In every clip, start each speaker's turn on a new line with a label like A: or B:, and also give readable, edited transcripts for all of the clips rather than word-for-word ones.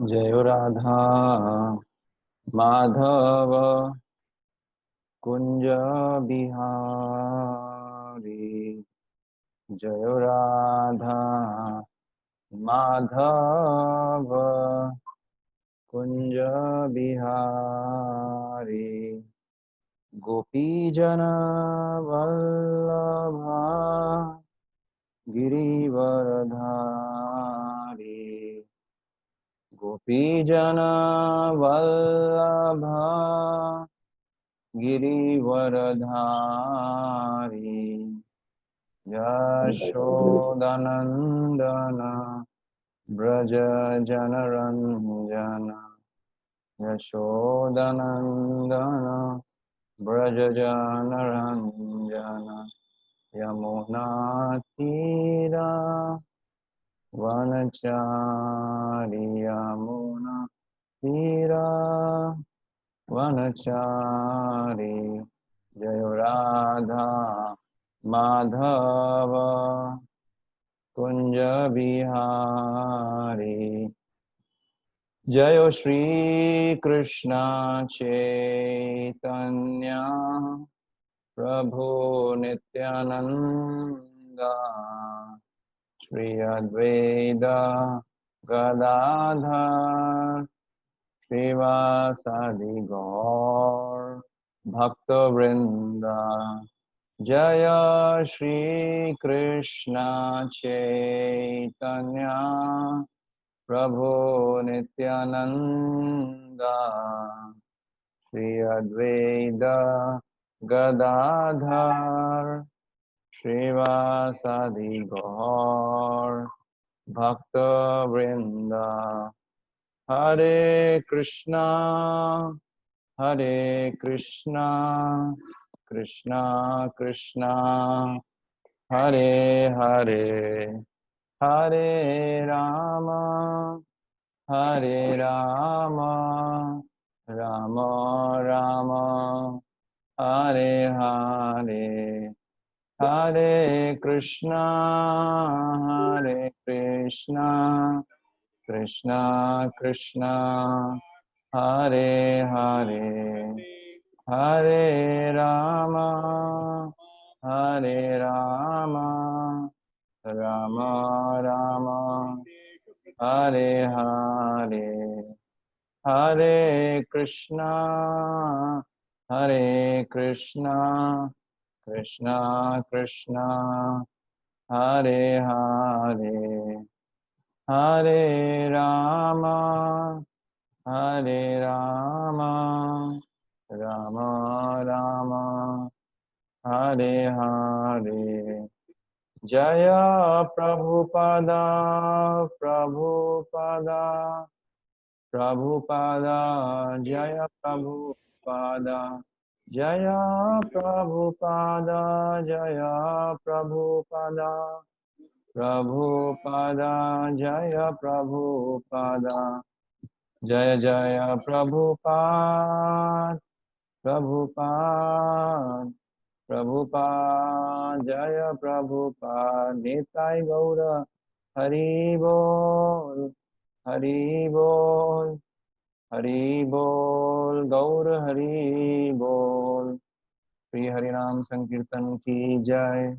A: जय राधा माधव कुंज बिहारी। जय राधा माधव कुंज बिहारी। गोपी जन वल्लभा गिरिवरधारी। गोपी जन वल्लभा गिरिवरधारी। यशोदनंदन ब्रज जनरंजन। यशोदनंदन ब्रज जनरंजन। यमुना तीरा वनचारी। यमुना तीरा वनचारी। जय राधा माधव कुंज बिहारी। जय श्री कृष्ण चैतन्य प्रभु नित्यानंद। श्री अद्वैत गदाधर श्रीवासादि गौर भक्तवृंद। जय श्री कृष्ण चैतन्य प्रभु नित्यानंद। श्री अद्वैत गदाधर श्रीवासादि गौर भक्तवृंद। हरे कृष्णा कृष्णा कृष्णा हरे हरे, हरे राम राम राम हरे हरे। हरे कृष्णा कृष्णा कृष्णा हरे हरे। हरे राम राम राम हरे हरे। हरे कृष्णा कृष्णा कृष्णा हरे हरे। हरे राम राम राम हरे हरे। जय प्रभुपादा प्रभुपादा प्रभुपादा। जय प्रभुपादा जय प्रभुपादा। जय प्रभुपादा प्रभुपादा। जय प्रभुपादा। जय जय प्रभुपाद प्रभुपाद प्रभुपाद। जय प्रभुपाद। निताय गौर हरि बोल हरि बोल हरि बोल। गौर हरि बोल। श्री हरिनाम संकीर्तन की जय।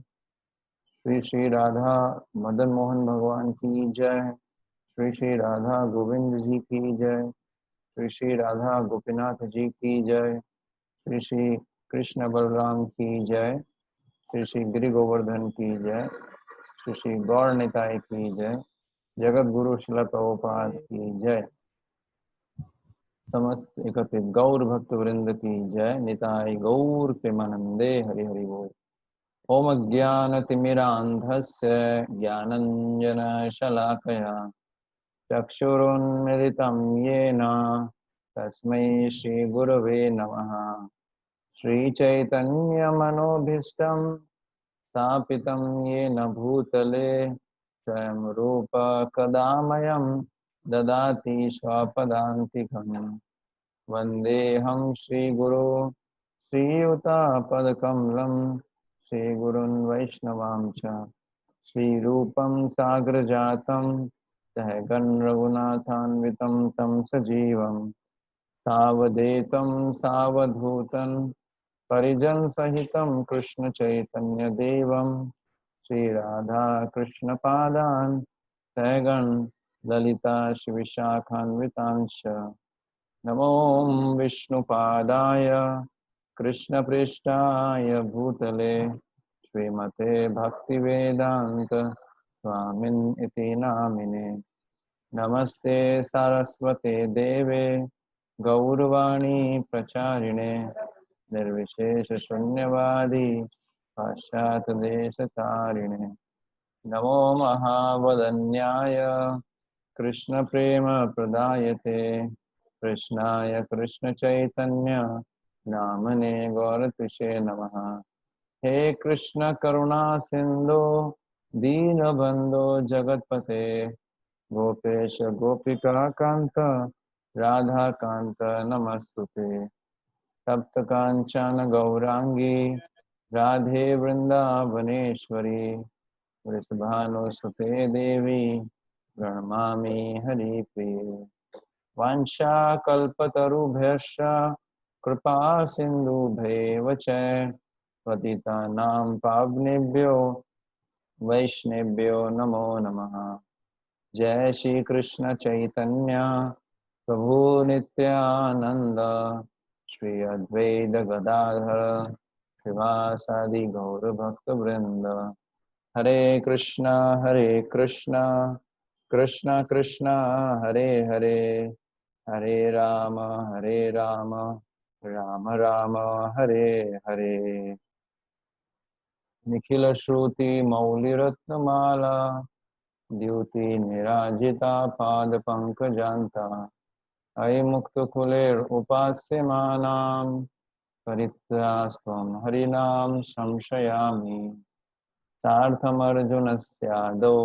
A: श्री श्री राधा मदन मोहन भगवान की जय। श्री श्री राधा गोविंद जी की जय। श्री श्री राधा गोपीनाथ जी की जय। श्री श्री कृष्ण बलराम की जय। श्री श्री गिरि गोवर्धन की जय। श्री श्री गौर निताय की जय। जगत गुरु श्रील प्रभुपाद की जय। समस्त एकत्रित गौर भक्त वृंद की जय। निताय गौर प्रेमानंदे हरि हरि बोल। ओम ज्ञानतिमिरान्धस्य ज्ञानञ्जन शलाकया चक्षुरुन्मिलितं येन तस्मै श्रीगुरवे नमः। श्रीचैतन्यमनोभीष्टं स्थापितं येन भूतले स्वयं रूप कदा मह्यं ददाति स्वपदान्तिकम्। वन्देऽहं श्रीगुरो श्रीयुतापदकमलं श्रीगुरुन् वैष्णवां च श्रीरूपं साग्रजातं सहगन् रघुनाथान्वितं तं सजीवं सावधेतं सावधूतं परिजन सहितं कृष्ण चैतन्य देवं श्री राधा कृष्ण पादान् सहगण ललिता श्रीविशाखान्वितांश्च नमो विष्णुपादाय कृष्णपृष्ठाय भूतले श्रीमते भक्तिवेदांत स्वामिन् इति नामिने नमस्ते सारस्वते देवे गौरवाणी प्रचारिणे निर्विशेष शून्यवादी पाश्चात्यदेशतारिणे नमो महावदन्याय कृष्ण प्रेम प्रदायते कृष्णाय कृष्ण चैतन्य नामने गौरतिषे नमः हे कृष्ण करुणा सिंधु दीनबंधो जगतपते गोपेश गोपिका कांत राधा कांत नमस्तुते तप्त कांचन गौरांगी राधे वृंदावनेश्वरी वृषभानुसुते देवी प्रणमामि हरिप्रिये वाञ्छाकल्पतरुभ्यश्च कृपा सिन्धुभ्येव च पतितानां पावनेभ्यो वैष्णवेभ्यो नमो नमः जय श्री कृष्ण चैतन्य प्रभु नित्यानंद श्री अद्वैत गदाधर श्रीवासादि गौर भक्त वृंद हरे कृष्णा कृष्णा कृष्णा हरे हरे हरे राम राम राम हरे हरे निखिल श्रुति मौलिरत्नमाला द्युति निराजिता पाद पंकजान्ता अयि मुक्तकुलेर उपास्यमानां परित्रास्त्वं हरिनाम संशयामि सार्थमर्जुनस्यादौ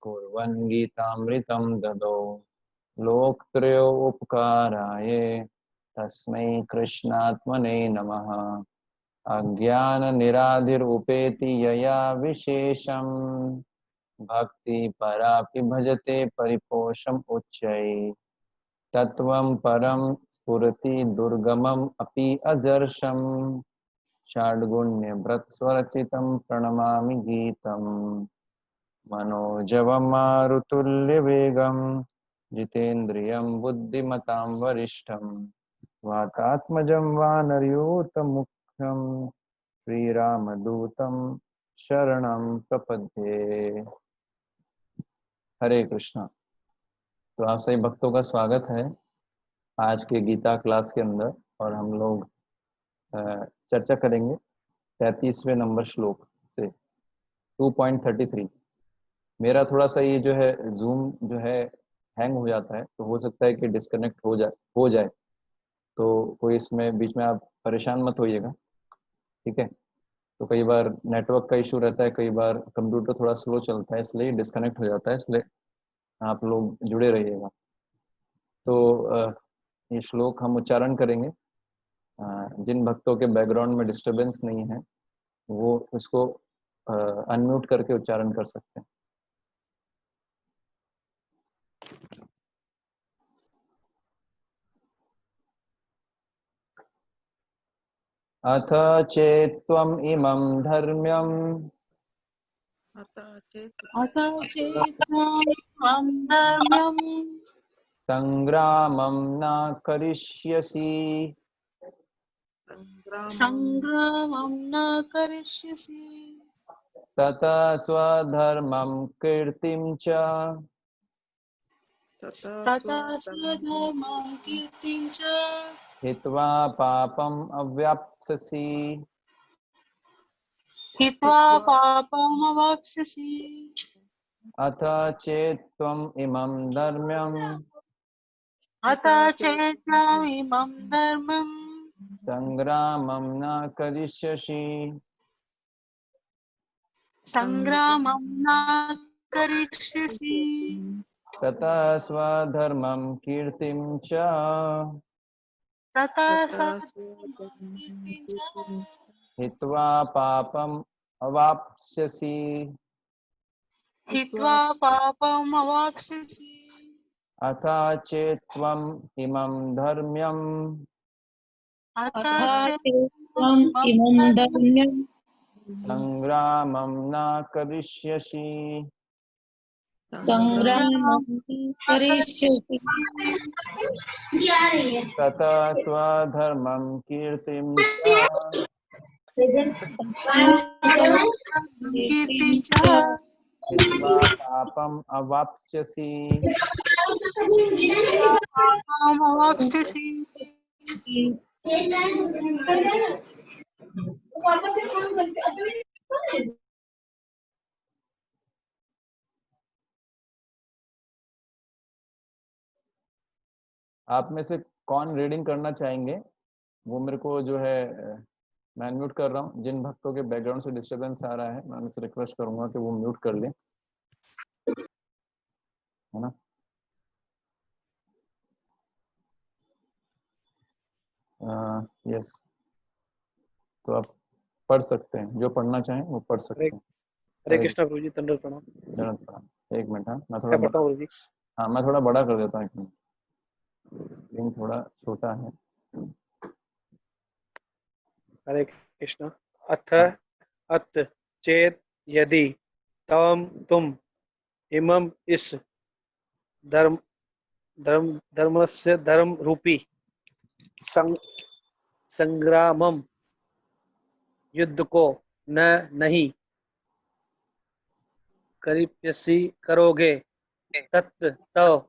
A: कुर्वन् गीतामृतं ददौ लोकत्रयो उपकाराय तस्मै कृष्णात्मने नमः अज्ञाननिराधिरुपेति यया विशेषं भक्ति परापि भजते परिपोषम् उच्चैः तत्त्वं परं स्फुरति दुर्गमम् अपि अजर्षम् षड्गुण्यभृत्स्वरचितं प्रणमामि गीतम् मनोजवं मारुतुल्यवेगं जितेन्द्रियं बुद्धिमतां वरिष्ठं वातात्मजं वानरयूतमुख्यं श्रीरामदूतं शरणं प्रपद्ये। हरे कृष्णा। तो आप सभी भक्तों का स्वागत है आज के गीता क्लास के अंदर और हम लोग चर्चा करेंगे 33वें नंबर श्लोक से 2.33। मेरा थोड़ा सा ये जो है जूम जो है हैंग हो जाता है तो हो सकता है कि डिस्कनेक्ट हो जाए तो कोई इसमें बीच में आप परेशान मत होइएगा, ठीक है। तो कई बार नेटवर्क का इशू रहता है, कई बार कंप्यूटर थोड़ा स्लो चलता है इसलिए डिस्कनेक्ट हो जाता है, इसलिए आप लोग जुड़े रहिएगा। तो ये श्लोक हम उच्चारण करेंगे। जिन भक्तों के बैकग्राउंड में डिस्टरबेंस नहीं है वो उसको अनम्यूट करके उच्चारण कर सकते हैं। अथ चेत्त्वम् इमं धर्म्यम्
B: अथ चेत्त्वं धर्म्यं
A: संग्रामं न करिष्यसि
B: सङ्ग्रामं न करिष्यसि
A: ततः स्वधर्मं कीर्तिं च
B: तथा स्वधर्मं कीर्तिं च
A: हित्वा पापम् अवाप्स्यसि।
B: हित्वा पापमवाप्स्यसि।
A: अथ चेत्त्वम् इमं धर्म्यम्
B: अथ चेत्त्वमिमं धर्मं
A: संग्रामं न करिष्यसि
B: सङ्ग्रामं न करिष्यसि
A: ततः स्वधर्मं कीर्तिं च
B: तथा स्वधर्मं कीर्तिं च
A: हित्वा पापम् अवाप्स्यसि।
B: हित्वा पापमवाप्स्यसि।
A: अथ चेत्त्वम् इमं धर्म्यम्
B: अथ
C: अथा
B: चेत्त्वम्
C: चेत्त्वम् इमं धर्म्यं
A: संग्रामं न करिष्यसि।
C: सङ्ग्रामं करिष्यसि।
A: ततः स्वधर्मं कीर्तिं च
B: कीर्तिं च
A: हित्वा पापम् अवाप्स्यसि।
B: पापमवाप्स्यसि।
A: आप में से कौन रीडिंग करना चाहेंगे? वो मेरे को जो है मैं म्यूट कर रहा हूँ। जिन भक्तों के बैकग्राउंड से डिस्टरबेंस आ रहा है मैं उनसे रिक्वेस्ट करूंगा कि वो म्यूट कर लें, है ना। यस, तो आप पढ़ सकते हैं, जो पढ़ना चाहें वो पढ़
D: हरे
A: सकते हैं।
D: हरे कृष्णा गुरु जी, दंडवत प्रणाम।
A: जरूरत पड़ा, एक मिनट। हाँ मैं थोड़ा
D: मैं पढ़ता
A: बड़ा,
D: हूँ गुरु जी।
A: हाँ मैं थोड़ा बड़ा कर देता हूँ, एक मिनट, लेकिन थोड़ा छोटा है।
D: हरे कृष्णा। अथ
A: हाँ
D: अत चेत यदि तम तुम इमम इस धर्म धर्म धर्मस्य धर्म रूपी संग्रामम युद्ध को न नहीं करिष्यसि करोगे, तत् तव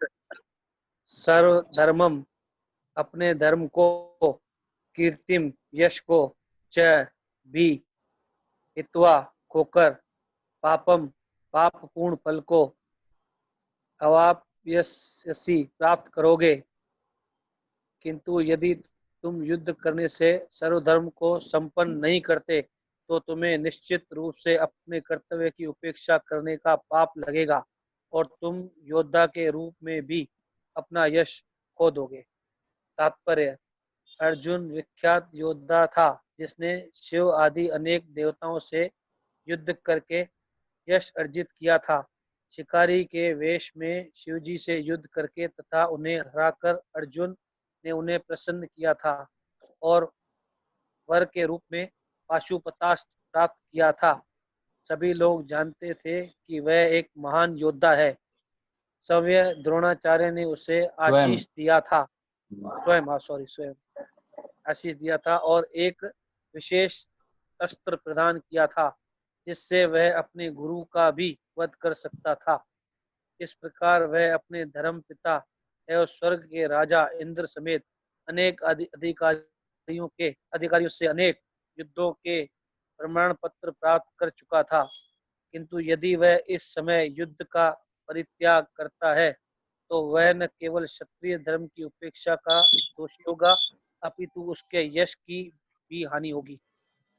D: सर्वधर्मम अपने धर्म को, कीर्तिम यश को, च भी हित्वा खोकर, पापम पापपूर्ण फल को, अवाप्यसि प्राप्त करोगे। किंतु यदि तुम युद्ध करने से सर्वधर्म को संपन्न नहीं करते तो तुम्हें निश्चित रूप से अपने कर्तव्य की उपेक्षा करने का पाप लगेगा और तुम योद्धा के रूप में भी अपना यश खो दोगे। तात्पर्य: अर्जुन विख्यात योद्धा था जिसने शिव आदि अनेक देवताओं से युद्ध करके यश अर्जित किया था। शिकारी के वेश में शिवजी से युद्ध करके तथा उन्हें हराकर अर्जुन ने उन्हें प्रसन्न किया था और वर के रूप में पाशुपतास्त्र प्राप्त किया था। सभी लोग जानते थे कि वह एक महान योद्धा है। स्वयं द्रोणाचार्य ने उसे
A: स्वयं
D: आशीष दिया था, स्वयं आशीष दिया था और एक विशेष अस्त्र प्रदान किया था जिससे वह अपने गुरु का भी वध कर सकता था। इस प्रकार वह अपने धर्म पिता एवं स्वर्ग के राजा इंद्र समेत अनेक अधिकारियों से अनेक युद्धों के प्रमाण पत्र प्राप्त कर चुका था। किंतु यदि वह इस समय युद्ध का परित्याग करता है तो वह न केवल क्षत्रिय धर्म की उपेक्षा का दोषी होगा अपितु उसके यश की भी हानि होगी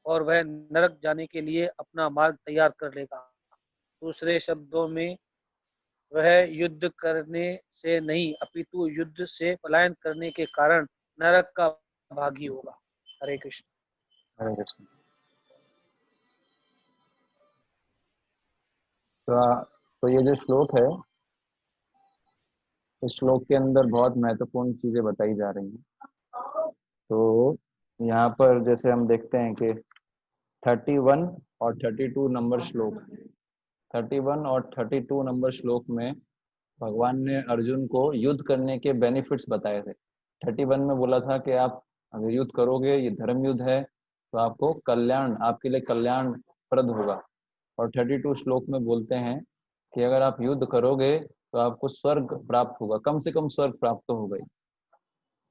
D: और वह नरक जाने के लिए अपना मार्ग तैयार कर लेगा। दूसरे शब्दों में वह युद्ध करने से नहीं अपितु युद्ध से पलायन करने के कारण नरक का भागी होगा। हरे कृष्ण।
A: हरे कृष्ण। तो ये जो श्लोक है, इस श्लोक के अंदर बहुत महत्वपूर्ण चीजें बताई जा रही हैं। तो यहाँ पर जैसे हम देखते हैं कि 31 और 32 नंबर श्लोक, 31 और 32 नंबर श्लोक में भगवान ने अर्जुन को युद्ध करने के बेनिफिट्स बताए थे। 31 में बोला था कि आप अगर युद्ध करोगे, ये धर्म युद्ध है, तो आपको कल्याण, आपके लिए कल्याणप्रद होगा। और 32 श्लोक में बोलते हैं कि अगर आप युद्ध करोगे तो आपको स्वर्ग प्राप्त होगा, कम से कम स्वर्ग प्राप्त होगा।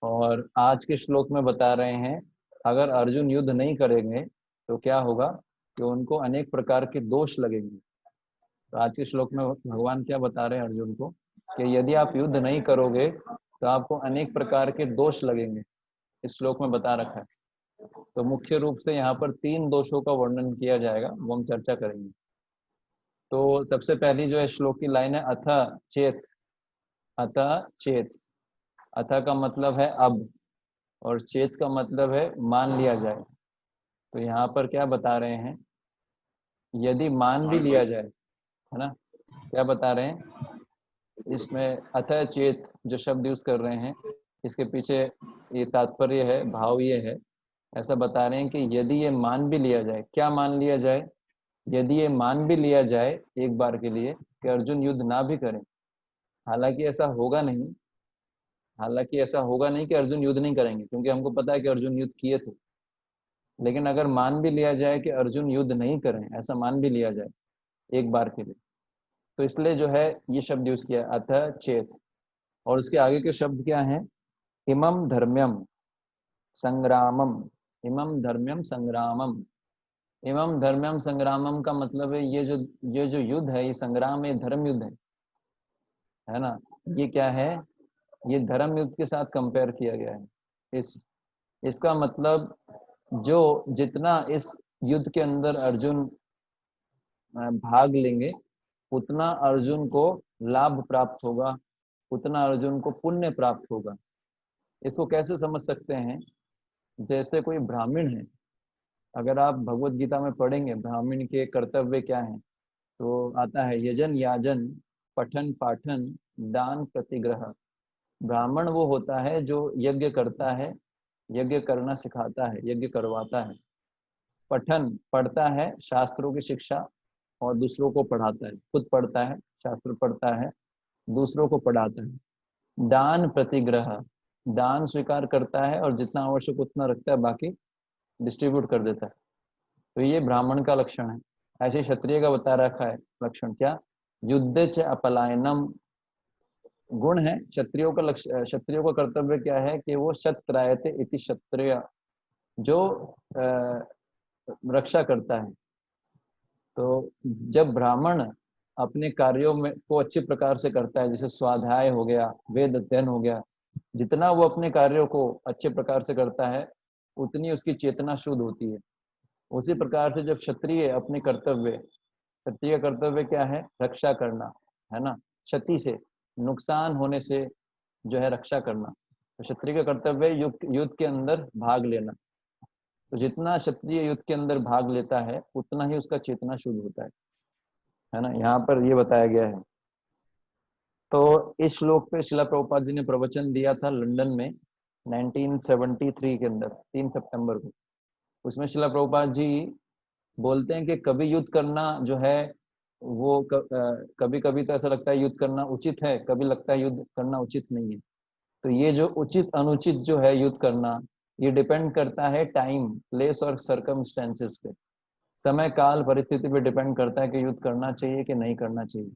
A: और आज के श्लोक में बता रहे हैं अगर अर्जुन युद्ध नहीं करेंगे तो क्या होगा, कि उनको अनेक प्रकार के दोष लगेंगे। तो आज के श्लोक में भगवान क्या बता रहे हैं अर्जुन को, कि यदि आप युद्ध नहीं करोगे तो आपको अनेक प्रकार के दोष लगेंगे। इस श्लोक में बता रखा है। तो मुख्य रूप से यहाँ पर 3 दोषों का वर्णन किया जाएगा, वो हम चर्चा करेंगे। तो सबसे पहली जो है श्लोक की लाइन है अथ चेत। अथ चेत, अथ का मतलब है अब, और चेत का मतलब है मान लिया जाए। तो यहाँ पर क्या बता रहे हैं, यदि मान भी लिया जाए, है ना, क्या बता रहे हैं इसमें? अथ चेत जो शब्द यूज कर रहे हैं, इसके पीछे ये तात्पर्य है, भाव ये है, ऐसा बता रहे हैं कि यदि ये मान भी लिया जाए, क्या मान लिया जाए? यदि ये मान भी लिया जाए एक बार के लिए कि अर्जुन युद्ध ना भी करें, हालांकि ऐसा होगा नहीं, हालांकि ऐसा होगा नहीं कि अर्जुन युद्ध नहीं करेंगे, क्योंकि हमको पता है कि अर्जुन युद्ध किए थे। लेकिन अगर मान भी लिया जाए कि अर्जुन युद्ध नहीं करें, ऐसा मान भी लिया जाए एक बार के लिए, तो इसलिए जो है ये शब्द यूज किया अथ चेत। और उसके आगे के शब्द क्या हैं? इमम धर्म्यम संग्रामम। इमम धर्म्यम संग्रामम। इमम धर्म्यम संग्रामम का मतलब है ये जो युद्ध है, ये संग्राम है, धर्म युद्ध है ना। ये क्या है? ये धर्म युद्ध के साथ कंपेयर किया गया है। इसका मतलब जो जितना इस युद्ध के अंदर अर्जुन भाग लेंगे, उतना अर्जुन को लाभ प्राप्त होगा, उतना अर्जुन को पुण्य प्राप्त होगा। इसको कैसे समझ सकते हैं? जैसे कोई ब्राह्मण है, अगर आप भगवत गीता में पढ़ेंगे ब्राह्मण के कर्तव्य क्या हैं, तो आता है यजन याजन पठन पाठन दान प्रतिग्रह। ब्राह्मण वो होता है जो यज्ञ करता है, यज्ञ करना सिखाता है, यज्ञ करवाता है। पठन पढ़ता है शास्त्रों की शिक्षा और दूसरों को पढ़ाता है, खुद पढ़ता है, शास्त्र पढ़ता है, दूसरों को पढ़ाता है। दान प्रतिग्रह, दान स्वीकार करता है और जितना आवश्यक उतना रखता है, बाकी डिस्ट्रीब्यूट कर देता है। तो ये ब्राह्मण का लक्षण है। ऐसे क्षत्रिय का बता रखा है लक्षण क्या? युद्ध च अपलायनम गुण है क्षत्रियों का। क्षत्रियों का कर्तव्य क्या है कि वो क्षत्रायते इति क्षत्रिय, जो रक्षा करता है। तो जब ब्राह्मण अपने कार्यों में को अच्छी प्रकार से करता है, जैसे स्वाध्याय हो गया, वेद अध्ययन हो गया, जितना वो अपने कार्यों को अच्छे प्रकार से करता है, उतनी उसकी चेतना शुद्ध होती है। उसी प्रकार से जब क्षत्रिय अपने कर्तव्य, क्षत्रिय कर्तव्य क्या है? रक्षा करना, है ना, क्षति से, नुकसान होने से जो है रक्षा करना। तो क्षत्रिय का कर्तव्य युद्ध के अंदर भाग लेना। तो जितना क्षत्रिय युद्ध के अंदर भाग लेता है, उतना ही उसका चेतना शुद्ध होता है ना। यहाँ पर ये बताया गया है। तो इस श्लोक पे शिला प्रभुपाद जी ने प्रवचन दिया था लंदन में 1973 के अंदर, 3 सितंबर को। उसमें शिला प्रभुपाद जी बोलते हैं कि कभी युद्ध करना जो है वो कभी कभी तो ऐसा लगता है युद्ध करना उचित है, कभी लगता है युद्ध करना उचित नहीं है। तो ये जो उचित अनुचित जो है युद्ध करना, ये डिपेंड करता है टाइम, प्लेस और सर्कमस्टेंसेस पे। समय काल परिस्थिति पे डिपेंड करता है कि युद्ध करना चाहिए कि नहीं करना चाहिए,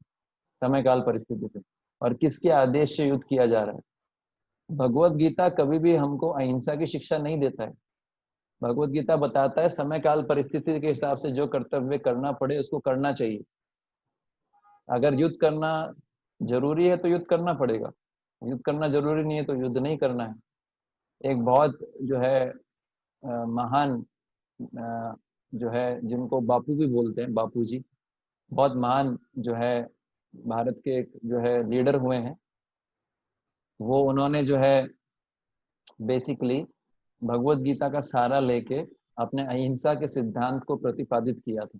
A: समय काल परिस्थिति पे, और किसके आदेश से युद्ध किया जा रहा है। भगवत गीता कभी भी हमको अहिंसा की शिक्षा नहीं देता है। भगवत गीता बताता है समय काल परिस्थिति के हिसाब से जो कर्तव्य करना पड़े उसको करना चाहिए। अगर युद्ध करना जरूरी है तो युद्ध करना पड़ेगा, युद्ध करना जरूरी नहीं है तो युद्ध नहीं करना है। एक बहुत जो है महान जो है, जिनको बापू भी बोलते हैं, बापू जी, बहुत महान जो है भारत के एक जो है लीडर हुए हैं। वो उन्होंने जो है बेसिकली भगवत गीता का सहारा लेके अपने अहिंसा के सिद्धांत को प्रतिपादित किया था।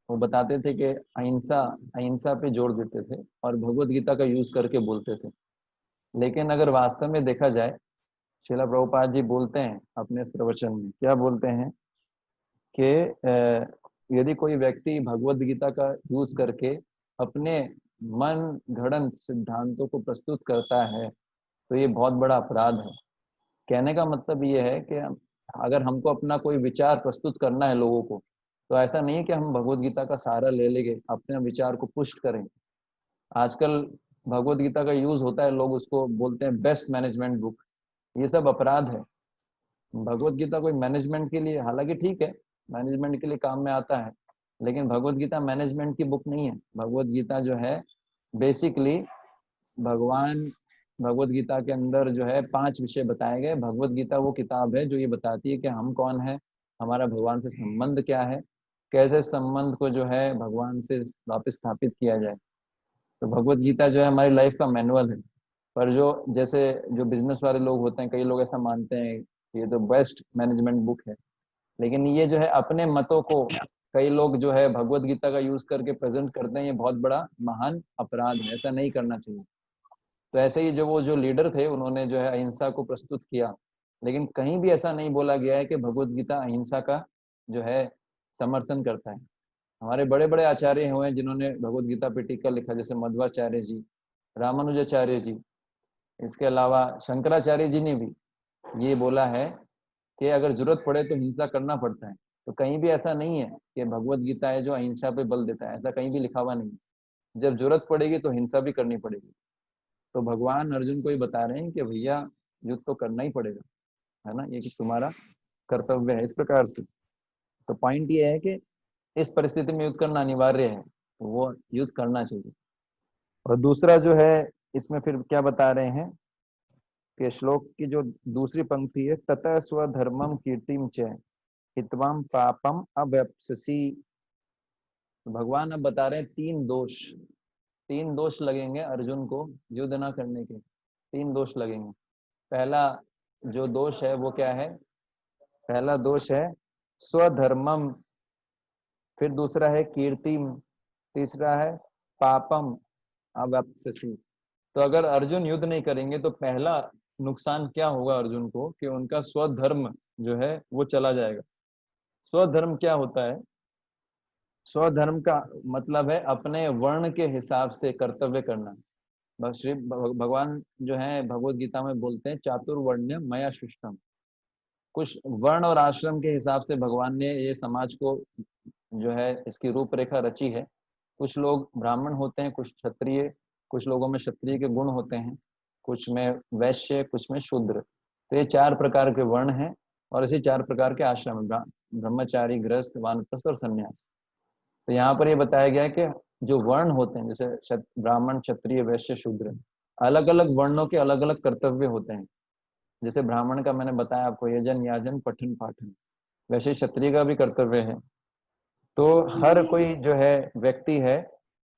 A: वो बताते थे कि अहिंसा, अहिंसा पे जोर देते थे और भगवत गीता का यूज करके बोलते थे। लेकिन अगर वास्तव में देखा जाए, श्रीला प्रभुपाद जी बोलते हैं अपने इस प्रवचन में, क्या बोलते हैं कि यदि कोई व्यक्ति भगवत गीता का यूज करके अपने मन घड़ंत सिद्धांतों को प्रस्तुत करता है तो ये बहुत बड़ा अपराध है। कहने का मतलब ये है कि अगर हमको अपना कोई विचार प्रस्तुत करना है लोगों को, तो ऐसा नहीं है कि हम भगवत गीता का सहारा ले लेंगे, अपने विचार को पुष्ट करें। आजकल भगवत गीता का यूज होता है, लोग उसको बोलते हैं बेस्ट मैनेजमेंट बुक। ये सब अपराध है। भगवत गीता कोई मैनेजमेंट के लिए, हालांकि ठीक है मैनेजमेंट के लिए काम में आता है, लेकिन भगवत गीता मैनेजमेंट की बुक नहीं है। भगवत गीता जो है बेसिकली भगवान, भगवत गीता के अंदर जो है 5 विषय बताए गए। भगवत गीता वो किताब है जो ये बताती है कि हम कौन है, हमारा भगवान से संबंध क्या है, कैसे संबंध को जो है भगवान से वापस स्थापित किया जाए। तो भगवत गीता जो है हमारी लाइफ का मैनुअल है। पर जो जैसे जो बिजनेस वाले लोग होते हैं, कई लोग ऐसा मानते हैं कि ये तो बेस्ट मैनेजमेंट बुक है, लेकिन ये जो है अपने मतों को कई लोग जो है भगवत गीता का यूज करके प्रेजेंट करते हैं ये बहुत बड़ा महान अपराध है, ऐसा नहीं करना चाहिए। तो ऐसे ही जो लीडर थे उन्होंने जो है अहिंसा को प्रस्तुत किया, लेकिन कहीं भी ऐसा नहीं बोला गया है कि भगवत गीता अहिंसा का जो है समर्थन करता है। हमारे बड़े बड़े आचार्य हुए हैं जिन्होंने भगवत गीता पे टीका लिखा, जैसे मध्वाचार्य जी, रामानुजाचार्य जी, इसके अलावा शंकराचार्य जी ने भी ये बोला है कि अगर जरूरत पड़े तो हिंसा करना पड़ता है। तो कहीं भी ऐसा नहीं है कि भगवत गीता है जो अहिंसा पे बल देता है, ऐसा कहीं भी लिखा हुआ नहीं है। जब जरूरत पड़ेगी तो हिंसा भी करनी पड़ेगी। तो भगवान अर्जुन को ही बता रहे हैं कि भैया युद्ध तो करना ही पड़ेगा, है ना, ये कि तुम्हारा कर्तव्य है इस प्रकार से। तो पॉइंट ये है कि इस परिस्थिति में युद्ध करना अनिवार्य है, तो वो युद्ध करना चाहिए। और दूसरा जो है इसमें फिर क्या बता रहे हैं कि श्लोक की जो दूसरी पंक्ति है, ततः स्वधर्मम कीर्तिम च हित्वाम पापम अव्यपससी। भगवान अब बता रहे हैं तीन दोष लगेंगे अर्जुन को युद्ध ना करने के। तीन दोष लगेंगे। पहला जो दोष है वो क्या है? पहला दोष है स्वधर्मम, फिर दूसरा है कीर्तिम, तीसरा है पापम अव्यपससी। तो अगर अर्जुन युद्ध नहीं करेंगे तो पहला नुकसान क्या होगा अर्जुन को कि उनका स्वधर्म जो है वो चला जाएगा। स्वधर्म क्या होता है? स्वधर्म का मतलब है अपने वर्ण के हिसाब से कर्तव्य करना। श्री भगवान जो है भगवत गीता में बोलते हैं चातुर्वर्ण्य मया सृष्टम। कुछ वर्ण और आश्रम के हिसाब से भगवान ने ये समाज को जो है इसकी रूपरेखा रची है। कुछ लोग ब्राह्मण होते हैं, कुछ क्षत्रिय, कुछ लोगों में क्षत्रिय के गुण होते हैं, कुछ में वैश्य, कुछ में शूद्र। तो ये चार प्रकार के वर्ण हैं और इसी चार प्रकार के आश्रम, ब्रह्मचारी, गृहस्थ, वानप्रस्थ और संन्यास। तो यहाँ पर ये बताया गया है कि जो वर्ण होते हैं जैसे ब्राह्मण, क्षत्रिय, वैश्य, शूद्र, अलग अलग वर्णों के अलग अलग कर्तव्य होते हैं। जैसे ब्राह्मण का मैंने बताया आपको यजन, याजन, पठन, पाठन, वैसे क्षत्रिय का भी कर्तव्य है। तो हर कोई जो है व्यक्ति है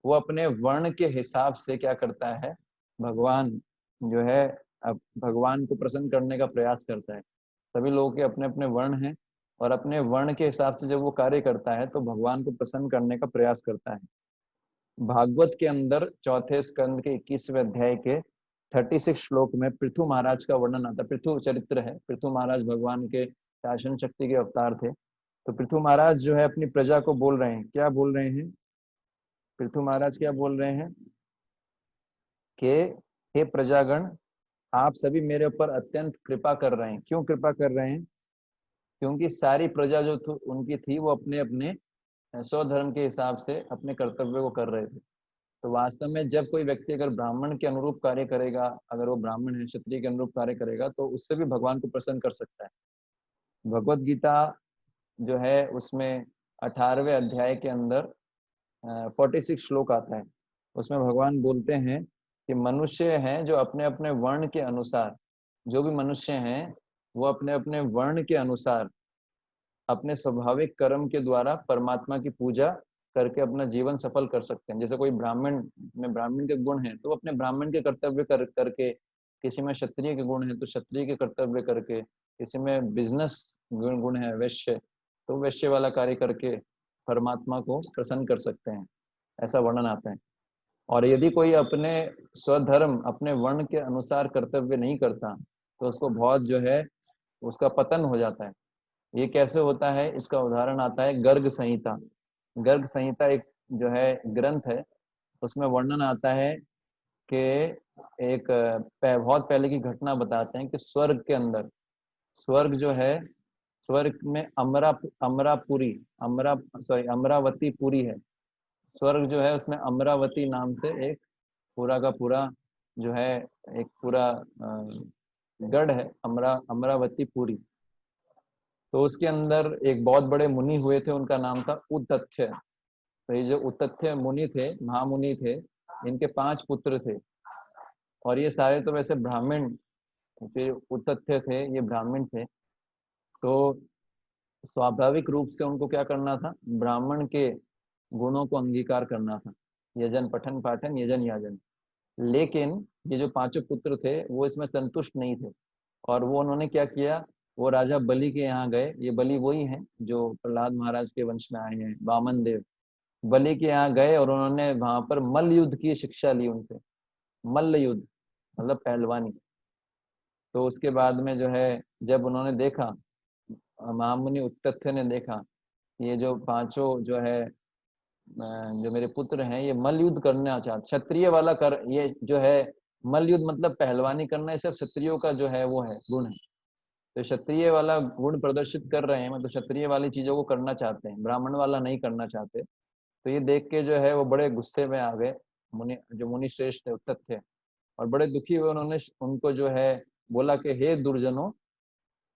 A: वो अपने वर्ण के हिसाब से क्या करता है, भगवान जो है अब भगवान को प्रसन्न करने का प्रयास करता है। सभी लोगों के अपने अपने वर्ण हैं और अपने वर्ण के हिसाब से जब वो कार्य करता है तो भगवान को प्रसन्न करने का प्रयास करता है। भागवत के अंदर चौथे स्कंद के 21वें अध्याय के 36 श्लोक में पृथु महाराज का वर्णन आता है। पृथु चरित्र है, पृथु महाराज भगवान के शासन शक्ति के अवतार थे। तो पृथु महाराज जो है अपनी प्रजा को बोल रहे हैं, क्या बोल रहे हैं पृथु महाराज? क्या बोल रहे हैं कि हे प्रजागण, आप सभी मेरे ऊपर अत्यंत कृपा कर रहे हैं। क्यों कृपा कर रहे हैं? क्योंकि सारी प्रजा जो उनकी थी वो अपने अपने स्वधर्म के हिसाब से अपने कर्तव्य को कर रहे थे। तो वास्तव में जब कोई व्यक्ति अगर ब्राह्मण के अनुरूप कार्य करेगा, अगर वो ब्राह्मण है, क्षत्रिय के अनुरूप कार्य करेगा, तो उससे भी भगवान को प्रसन्न कर सकता है। भगवत गीता जो है उसमें 18वें अध्याय के अंदर 46 श्लोक आता है। उसमें भगवान बोलते हैं कि मनुष्य हैं जो अपने अपने वर्ण के अनुसार, जो भी मनुष्य हैं वो अपने अपने वर्ण के अनुसार अपने स्वाभाविक कर्म के द्वारा परमात्मा की पूजा करके अपना जीवन सफल कर सकते हैं। जैसे कोई ब्राह्मण में ब्राह्मण के गुण हैं तो अपने ब्राह्मण के कर्तव्य करके, किसी में क्षत्रिय के गुण हैं तो क्षत्रिय के कर्तव्य करके, किसी में बिजनेस गुण है वैश्य, तो वैश्य वाला कार्य करके परमात्मा को प्रसन्न कर सकते हैं, ऐसा वर्णन आता है। और यदि कोई अपने स्वधर्म, अपने वर्ण के अनुसार कर्तव्य नहीं करता तो उसको बहुत जो है उसका पतन हो जाता है। ये कैसे होता है? इसका उदाहरण आता है गर्ग संहिता। गर्ग संहिता एक जो है ग्रंथ है, उसमें वर्णन आता है कि एक बहुत पहले की घटना बताते हैं कि स्वर्ग के अंदर, स्वर्ग जो है, स्वर्ग में अमरावती पुरी है। स्वर्ग जो है उसमें अमरावती नाम से एक पूरा का पूरा जो है एक पूरा गढ़ है, अमरावती पुरी। तो उसके अंदर एक बहुत बड़े मुनि हुए थे, उनका नाम था उतथ्य। तो ये जो उतथ्य मुनि थे, महामुनि थे, इनके 5 पुत्र थे और ये सारे तो वैसे ब्राह्मण, जो उतथ्य थे ये ब्राह्मण थे। तो स्वाभाविक रूप से उनको क्या करना था? ब्राह्मण के गुणों को अंगीकार करना था, यजन, पठन, पाठन, यजन, याजन। लेकिन ये जो 5 पुत्र थे वो इसमें संतुष्ट नहीं थे और वो उन्होंने क्या किया वो राजा बलि के यहाँ गए। ये बलि वही हैं जो प्रहलाद महाराज के वंश में आए हैं, वामन देव। बलि के यहाँ गए और उन्होंने वहां पर मल्ल युद्ध की शिक्षा ली उनसे। मल्ल युद्ध मतलब पहलवानी। तो उसके बाद में जो है जब उन्होंने देखा, महामुनि उत्तथ्य ने देखा, ये जो पांचों जो है जो मेरे पुत्र हैं ये मल्ल युद्ध करना चाहते, क्षत्रिय वाला कर, ये जो है मल्ल युद्ध मतलब पहलवानी करना, ये सब क्षत्रियों का जो है वो है गुण है। तो क्षत्रिय वाला गुण प्रदर्शित कर रहे हैं, मतलब क्षत्रिय वाली चीजों को करना चाहते हैं, ब्राह्मण वाला नहीं करना चाहते। तो ये देख के जो है वो बड़े गुस्से में आ गए, मुनि जो मुनि श्रेष्ठ थे उत्तत थे, और बड़े दुखी हुए। उन्होंने उनको जो है बोला कि हे दुर्जनों,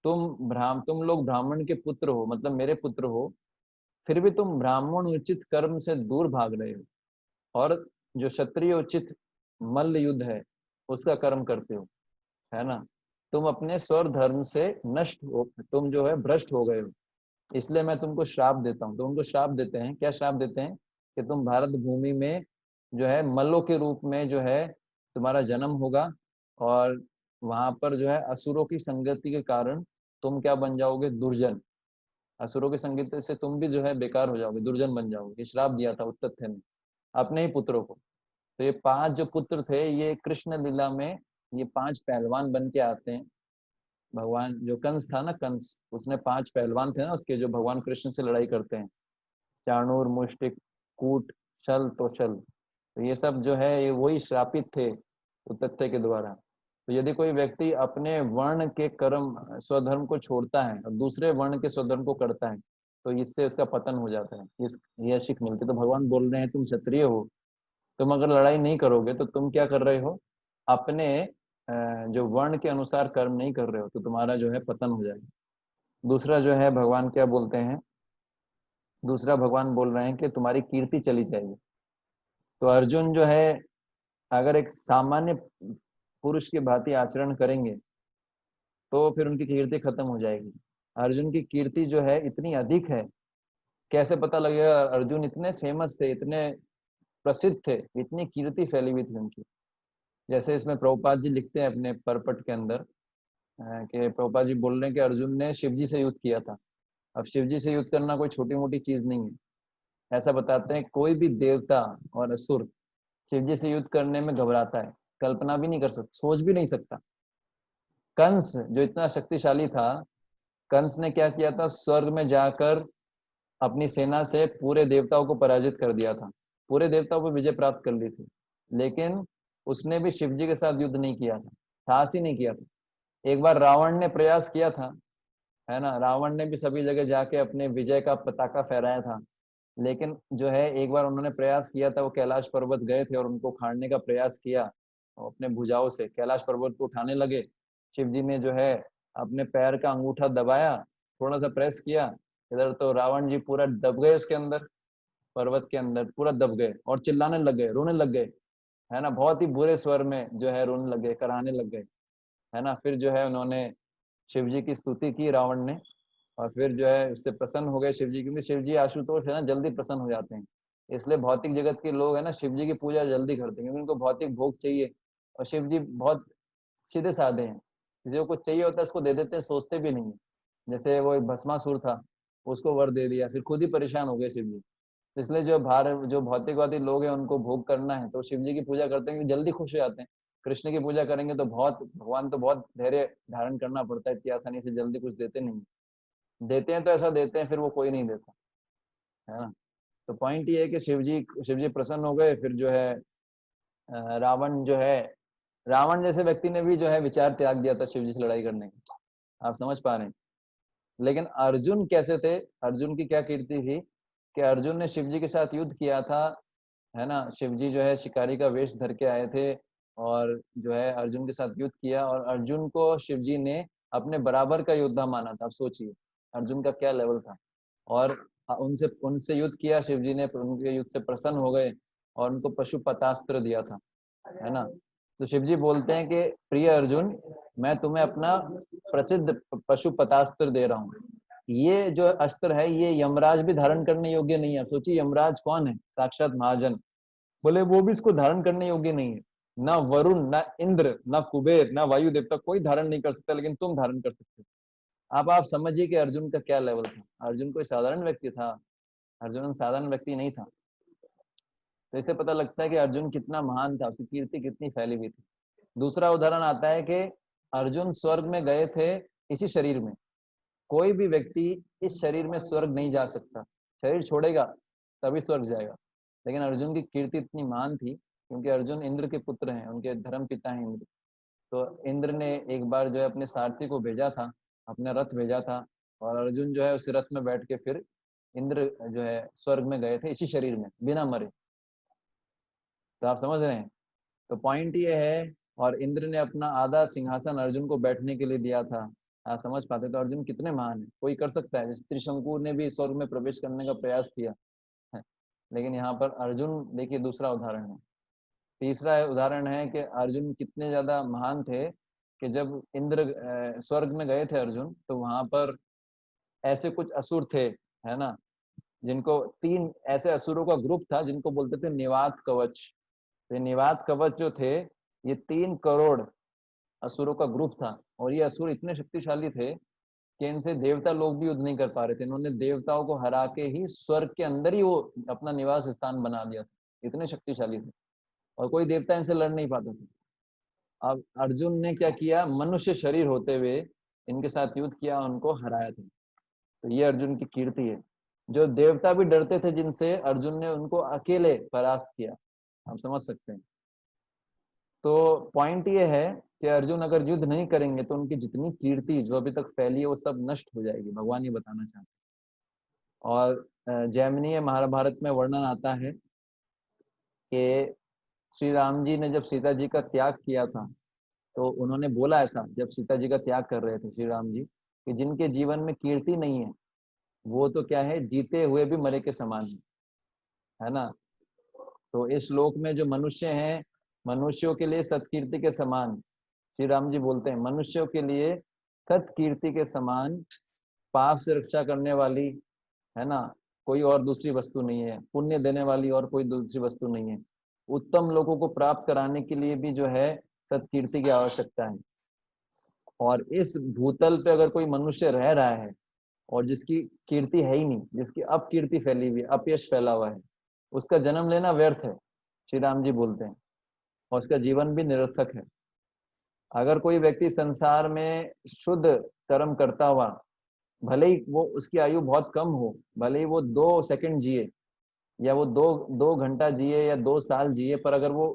A: तुम लोग ब्राह्मण के पुत्र हो, मतलब मेरे पुत्र हो, फिर भी तुम ब्राह्मण उचित कर्म से दूर भाग रहे हो, और जो क्षत्रिय उचित मल्ल युद्ध है उसका कर्म करते हो, है ना। तुम अपने स्वर धर्म से नष्ट हो, तुम जो है भ्रष्ट हो गए हो, इसलिए मैं तुमको श्राप देता हूँ। तो उनको श्राप देते हैं। क्या श्राप देते हैं? कि तुम भारत भूमि में जो है मल्लों के रूप में जो है तुम्हारा जन्म होगा, और वहां पर जो है असुरों की संगति के कारण तुम क्या बन जाओगे? दुर्जन। असुरों की संगति से तुम भी जो है बेकार हो जाओगे, दुर्जन बन जाओगे। ये श्राप दिया था उत्तत्य ने अपने ही पुत्रों को। तो ये 5 जो पुत्र थे, ये कृष्ण लीला में ये 5 पहलवान बन के आते हैं। भगवान जो कंस था ना, कंस, उसने 5 पहलवान थे ना उसके, जो भगवान कृष्ण से लड़ाई करते हैं, चाणूर, मुष्टिक, कूट, छल, तोषल। तो ये सब जो है ये वही श्रापित थे उत्तत्य के द्वारा। तो यदि कोई व्यक्ति अपने वर्ण के कर्म स्वधर्म को छोड़ता है और दूसरे वर्ण के स्वधर्म को करता है, तो इससे उसका पतन हो जाता है। यह शिख मिलती। तो भगवान बोल रहे हैं तुम क्षत्रिय हो, तुम अगर लड़ाई नहीं करोगे तो तुम क्या कर रहे हो? अपने जो वर्ण के अनुसार कर्म नहीं कर रहे हो, तो तुम्हारा जो है पतन हो जाएगा। दूसरा जो है भगवान क्या बोलते हैं? दूसरा भगवान बोल रहे हैं कि तुम्हारी कीर्ति चली जाएगी। तो अर्जुन जो है अगर एक सामान्य पुरुष की भांति आचरण करेंगे तो फिर उनकी कीर्ति खत्म हो जाएगी। अर्जुन की कीर्ति जो है इतनी अधिक है, कैसे पता लगेगा? अर्जुन इतने फेमस थे, इतने प्रसिद्ध थे, इतनी कीर्ति फैली हुई थी उनकी। जैसे इसमें प्रभुपाद जी लिखते हैं अपने परपट के अंदर कि प्रभुपाद जी बोल रहे हैं कि अर्जुन ने शिव जी से युद्ध किया था। अब शिव जी से युद्ध करना कोई छोटी मोटी चीज नहीं है। ऐसा बताते हैं कोई भी देवता और असुर शिव जी से युद्ध करने में घबराता है, कल्पना भी नहीं कर सकता, सोच भी नहीं सकता। कंस जो इतना शक्तिशाली था, कंस ने क्या किया था? स्वर्ग में जाकर अपनी सेना से पूरे देवताओं को पराजित कर दिया था, पूरे देवताओं पर विजय प्राप्त कर ली थी। लेकिन उसने भी शिव जी के साथ युद्ध नहीं किया था, साहस ही नहीं किया था। एक बार रावण ने प्रयास किया था, है ना, रावण ने भी सभी जगह जाके अपने विजय का पताका फहराया था। लेकिन जो है एक बार उन्होंने प्रयास किया था, वो कैलाश पर्वत गए थे और उनको उखाड़ने का प्रयास किया, और अपने भुजाओं से कैलाश पर्वत को उठाने लगे। शिव जी ने जो है अपने पैर का अंगूठा दबाया, थोड़ा सा प्रेस किया इधर, तो रावण जी पूरा दब गए उसके अंदर, पर्वत के अंदर पूरा दब गए, और चिल्लाने लग गए, रोने लग गए, है ना, बहुत ही बुरे स्वर में जो है रोने लग गए, कराहने लग गए, है ना। फिर जो है उन्होंने शिव जी की स्तुति की रावण ने, और फिर जो है उससे प्रसन्न हो गए शिव जी, क्योंकि शिव जी आशुतोष है ना, जल्दी प्रसन्न हो जाते हैं। इसलिए भौतिक जगत के लोग है ना शिव जी की पूजा जल्दी करते हैं, क्योंकि उनको भौतिक भोग चाहिए। और शिव जी बहुत सीधे साधे हैं, जो कुछ चाहिए होता है उसको दे देते हैं, सोचते भी नहीं है। जैसे वो एक भस्मासुर था, उसको वर दे दिया, फिर खुद ही परेशान हो गए शिव जी। इसलिए जो भौतिकवादी लोग हैं उनको भोग करना है तो शिव जी की पूजा करते हैं, जल्दी खुश हो जाते हैं। कृष्ण की पूजा करेंगे तो भगवान तो बहुत धैर्य धारण करना पड़ता है, इतनी आसानी से जल्दी कुछ देते नहीं। देते हैं तो ऐसा देते हैं, फिर वो कोई नहीं देता, है ना। तो पॉइंट ये है कि शिव जी प्रसन्न हो गए। फिर जो है रावण जो है, रावण जैसे व्यक्ति ने भी जो है विचार त्याग दिया था शिव जी से लड़ाई करने का। आप समझ पा रहे हैं? लेकिन अर्जुन कैसे थे? अर्जुन की क्या कीर्ति थी कि अर्जुन ने शिव जी के साथ युद्ध किया था, है ना। शिव जी जो है शिकारी का वेश धर के आए थे और जो है अर्जुन के साथ युद्ध किया, और अर्जुन को शिव जी ने अपने बराबर का योद्धा माना था। आप सोचिए अर्जुन का क्या लेवल था। और उनसे उनसे युद्ध किया शिव जी ने, उनके युद्ध से प्रसन्न हो गए और उनको पशुपतास्त्र दिया था, है ना। तो शिव जी बोलते हैं कि प्रिय अर्जुन, मैं तुम्हें अपना प्रसिद्ध पशुपतास्त्र दे रहा हूँ। ये जो अस्त्र है ये यमराज भी धारण करने योग्य नहीं है। सोचिए यमराज कौन है? साक्षात महाजन। बोले वो भी इसको धारण करने योग्य नहीं है। ना वरुण, ना इंद्र, ना कुबेर, ना वायु देवता कोई धारण नहीं कर सकता, लेकिन तुम धारण कर सकते हो। आप समझिए कि अर्जुन का क्या लेवल था। अर्जुन कोई साधारण व्यक्ति था? अर्जुन साधारण व्यक्ति नहीं था। तो इससे पता लगता है कि अर्जुन कितना महान था, उसकी कीर्ति कितनी फैली हुई थी। दूसरा उदाहरण आता है कि अर्जुन स्वर्ग में गए थे इसी शरीर में। कोई भी व्यक्ति इस शरीर में स्वर्ग नहीं जा सकता, शरीर छोड़ेगा तभी स्वर्ग जाएगा। लेकिन अर्जुन की कीर्ति इतनी महान थी क्योंकि अर्जुन इंद्र के पुत्र हैं, उनके धर्म पिता हैं इंद्र। तो इंद्र ने एक बार जो है अपने सारथी को भेजा था, अपना रथ भेजा था, और अर्जुन जो है उस रथ में बैठ के फिर इंद्र जो है स्वर्ग में गए थे इसी शरीर में बिना मरे। तो आप समझ रहे हैं? तो पॉइंट ये है, और इंद्र ने अपना आधा सिंहासन अर्जुन को बैठने के लिए दिया था। आप समझ पाते? तो अर्जुन कितने महान है, कोई कर सकता है? जैसे त्रिशंकु ने भी स्वर्ग में प्रवेश करने का प्रयास किया है, लेकिन यहाँ पर अर्जुन देखिए दूसरा उदाहरण है। तीसरा उदाहरण है कि अर्जुन कितने ज्यादा महान थे कि जब इंद्र स्वर्ग में गए थे अर्जुन, तो वहां पर ऐसे कुछ असुर थे, है ना, जिनको 3 ऐसे असुरों का ग्रुप था जिनको बोलते थे निवात कवच। तो ये निवात कवच जो थे, ये 3 करोड़ असुरों का ग्रुप था, और ये असुर इतने शक्तिशाली थे कि इनसे देवता लोग भी युद्ध नहीं कर पा रहे थे। इन्होंने देवताओं को हरा के ही स्वर्ग के अंदर ही वो अपना निवास स्थान बना दिया था, इतने शक्तिशाली थे, और कोई देवता इनसे लड़ नहीं पाता था। अब अर्जुन ने क्या किया, मनुष्य शरीर होते हुए इनके साथ युद्ध किया, उनको हराया था। तो ये अर्जुन की कीर्ति है। जो देवता भी डरते थे जिनसे, अर्जुन ने उनको अकेले परास्त किया। आप समझ सकते हैं? तो पॉइंट ये है कि अर्जुन अगर युद्ध नहीं करेंगे तो उनकी जितनी कीर्ति जो अभी तक फैली है वो सब नष्ट हो जाएगी, भगवान ये बताना चाहते हैं। और जैमिनीय महाभारत में वर्णन आता है कि श्री राम जी ने जब सीता जी का त्याग किया था, तो उन्होंने बोला ऐसा, जब सीता जी का त्याग कर रहे थे श्री राम जी, कि जिनके जीवन में कीर्ति नहीं है वो तो क्या है, जीते हुए भी मरे के समान है ना। तो इस श्लोक में जो मनुष्य हैं, मनुष्यों के लिए सत्कीर्ति के समान, श्री राम जी बोलते हैं मनुष्यों के लिए सत्कीर्ति के समान पाप से रक्षा करने वाली, है ना, कोई और दूसरी वस्तु नहीं है, पुण्य देने वाली और कोई दूसरी वस्तु नहीं है। उत्तम लोगों को प्राप्त कराने के लिए भी जो है सत्कीर्ति की आवश्यकता है। और इस भूतल पे अगर कोई मनुष्य रह रहा है और जिसकी कीर्ति है ही नहीं, जिसकी अपकीर्ति फैली हुई है, अपयश फैला हुआ है, उसका जन्म लेना व्यर्थ है, श्री राम जी बोलते हैं, और उसका जीवन भी निरर्थक है। अगर कोई व्यक्ति संसार में शुद्ध कर्म करता हुआ, भले ही वो उसकी आयु बहुत कम हो, भले ही वो 2 सेकंड जिए, या वो 2 घंटा जिए, या 2 साल जिए, पर अगर वो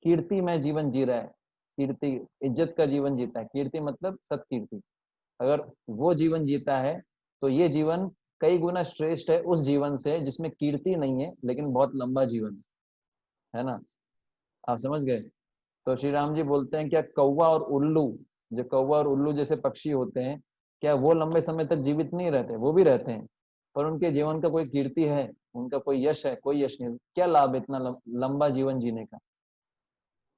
A: कीर्ति में जीवन जी रहा है, कीर्ति इज्जत का जीवन जीता है, कीर्ति मतलब सत्कीर्ति, अगर वो जीवन जीता है, तो ये जीवन कई गुना श्रेष्ठ है उस जीवन से जिसमें कीर्ति नहीं है लेकिन बहुत लंबा जीवन है ना। आप समझ गए? तो श्री राम जी बोलते हैं क्या कौवा और उल्लू, जो कौवा और उल्लू जैसे पक्षी होते हैं, क्या वो लंबे समय तक जीवित नहीं रहते? वो भी रहते हैं, पर उनके जीवन का कोई कीर्ति है, उनका कोई यश है? कोई यश नहीं। क्या लाभ इतना लंबा जीवन जीने का?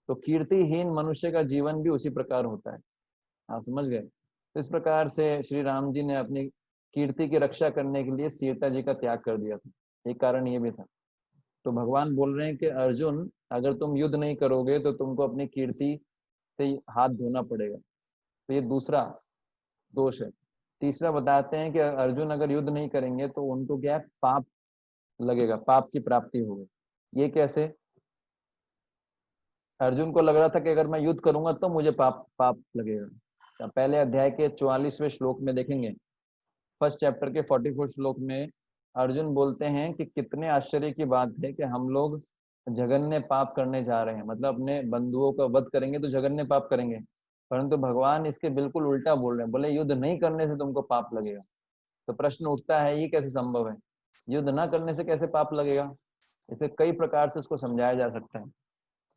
A: तो कीर्तिहीन मनुष्य का जीवन भी उसी प्रकार होता है। आप समझ गए? इस प्रकार से श्री राम जी ने अपनी कीर्ति की रक्षा करने के लिए सीता जी का त्याग कर दिया था, एक कारण ये भी था। तो भगवान बोल रहे हैं कि अर्जुन, अगर तुम युद्ध नहीं करोगे तो तुमको अपनी कीर्ति से हाथ धोना पड़ेगा। तो ये दूसरा दोष है। तीसरा बताते हैं कि अर्जुन अगर युद्ध नहीं करेंगे तो उनको क्या है, पाप लगेगा, पाप की प्राप्ति होगी। ये कैसे? अर्जुन को लग रहा था कि अगर मैं युद्ध करूंगा तो मुझे पाप पाप लगेगा। पहले अध्याय के 44वें श्लोक में देखेंगे, फर्स्ट चैप्टर के 44 श्लोक में अर्जुन बोलते हैं कि कितने आश्चर्य की बात है कि हम लोग जघन्य पाप करने जा रहे हैं, मतलब अपने बंधुओं का वध करेंगे तो जघन्य पाप करेंगे, परंतु भगवान इसके बिल्कुल उल्टा बोल रहे हैं, बोले युद्ध नहीं करने से तुमको पाप लगेगा। तो प्रश्न उठता है ये कैसे संभव है, युद्ध ना करने से कैसे पाप लगेगा? इसे कई प्रकार से इसको समझाया जा सकता है।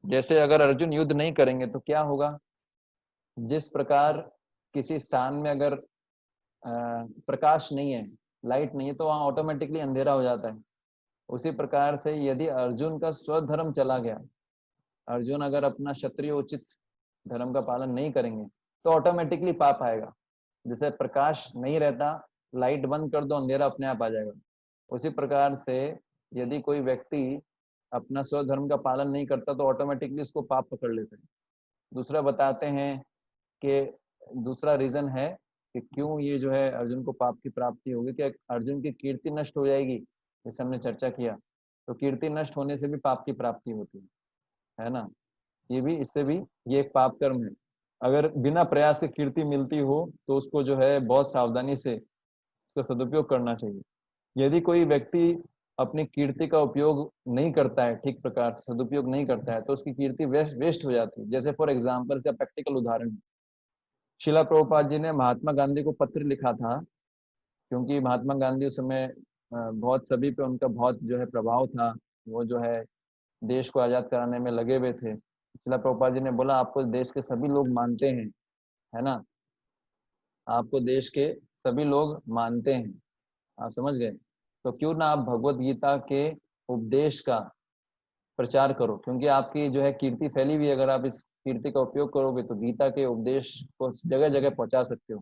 A: जैसे अगर अर्जुन युद्ध नहीं करेंगे तो क्या होगा, जिस प्रकार किसी स्थान में अगर प्रकाश नहीं है, लाइट नहीं है, तो वहां ऑटोमेटिकली अंधेरा हो जाता है। उसी प्रकार से यदि अर्जुन का स्वधर्म चला गया, अर्जुन अगर अपना क्षत्रिय उचित धर्म का पालन नहीं करेंगे तो ऑटोमेटिकली पाप आएगा। जैसे प्रकाश नहीं रहता, लाइट बंद कर दो, अंधेरा अपने आप आ जाएगा। उसी प्रकार से यदि कोई व्यक्ति अपना स्वधर्म का पालन नहीं करता तो ऑटोमेटिकली उसको पाप पकड़ लेते हैं। दूसरा बताते हैं कि दूसरा रीजन है कि क्यों ये जो है अर्जुन को पाप की प्राप्ति होगी, क्या अर्जुन की कीर्ति नष्ट हो जाएगी, जैसे हमने चर्चा किया। तो कीर्ति नष्ट होने से भी पाप की प्राप्ति होती है ना। ये भी, इससे भी ये एक पाप कर्म है। अगर बिना प्रयास से कीर्ति मिलती हो तो उसको जो है बहुत सावधानी से उसका सदुपयोग करना चाहिए। यदि कोई व्यक्ति अपनी कीर्ति का उपयोग नहीं करता है, ठीक प्रकार से सदुपयोग नहीं करता है, तो उसकी कीर्ति वेस्ट हो जाती है। जैसे फॉर एग्जाम्पल, इसका प्रैक्टिकल उदाहरण है, शिला प्रभुपाद जी ने महात्मा गांधी को पत्र लिखा था, क्योंकि महात्मा गांधी उस समय बहुत सभी पे उनका बहुत जो है प्रभाव था। वो जो है देश को आजाद कराने में लगे हुए थे। शिला प्रभुपाद जी ने बोला, आपको देश के सभी लोग मानते हैं, है ना, आपको देश के सभी लोग मानते हैं, आप समझ गए, तो क्यों ना आप भगवत गीता के उपदेश का प्रचार करो, क्योंकि आपकी जो है कीर्ति फैली हुई है। अगर आप इस कीर्ति का उपयोग करोगे तो गीता के उपदेश को जगह जगह पहुंचा सकते हो।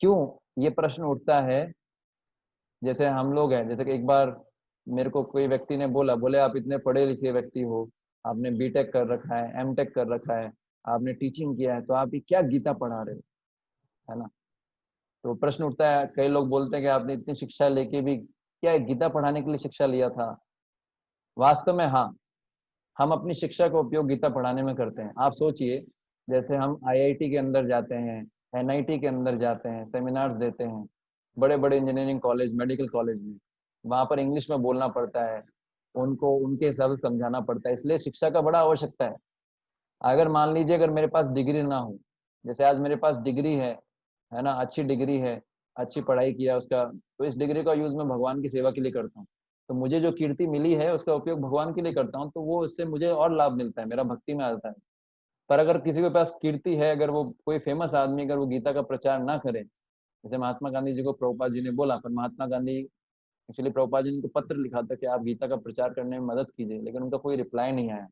A: क्यों ये प्रश्न उठता है, जैसे हम लोग हैं, जैसे कि एक बार मेरे को कोई व्यक्ति ने बोले आप इतने पढ़े लिखे व्यक्ति हो, आपने बीटेक कर रखा है, एमटेक कर रखा है, आपने टीचिंग किया है, तो आप ये क्या गीता पढ़ा रहे हो, है ना। तो प्रश्न उठता है, कई लोग बोलते हैं कि आपने इतनी शिक्षा लेके भी क्या गीता पढ़ाने के लिए शिक्षा लिया था। वास्तव में हाँ, हम अपनी शिक्षा का उपयोग गीता पढ़ाने में करते हैं। आप सोचिए, जैसे हम आईआईटी के अंदर जाते हैं, एनआईटी के अंदर जाते हैं, सेमिनार्स देते हैं, बड़े बड़े इंजीनियरिंग कॉलेज, मेडिकल कॉलेज में, वहाँ पर इंग्लिश में बोलना पड़ता है, उनको उनके हिसाब से समझाना पड़ता है, इसलिए शिक्षा का बड़ा आवश्यकता है। अगर मान लीजिए अगर मेरे पास डिग्री ना हो, जैसे आज मेरे पास डिग्री है ना, अच्छी डिग्री है, अच्छी पढ़ाई किया उसका, तो इस डिग्री का यूज मैं भगवान की सेवा के लिए करता हूँ, तो मुझे जो कीर्ति मिली है उसका उपयोग भगवान के लिए करता हूँ, तो वो उससे मुझे और लाभ मिलता है, मेरा भक्ति में आता है। पर अगर किसी के पास कीर्ति है, अगर वो कोई फेमस आदमी अगर वो गीता का प्रचार ना करे, जैसे महात्मा गांधी जी को प्रभुपाद जी ने बोला, पर महात्मा गांधी एक्चुअली प्रभुपाद जी ने उनको पत्र लिखा था कि आप गीता का प्रचार करने में मदद कीजिए, लेकिन उनका कोई रिप्लाई नहीं आया।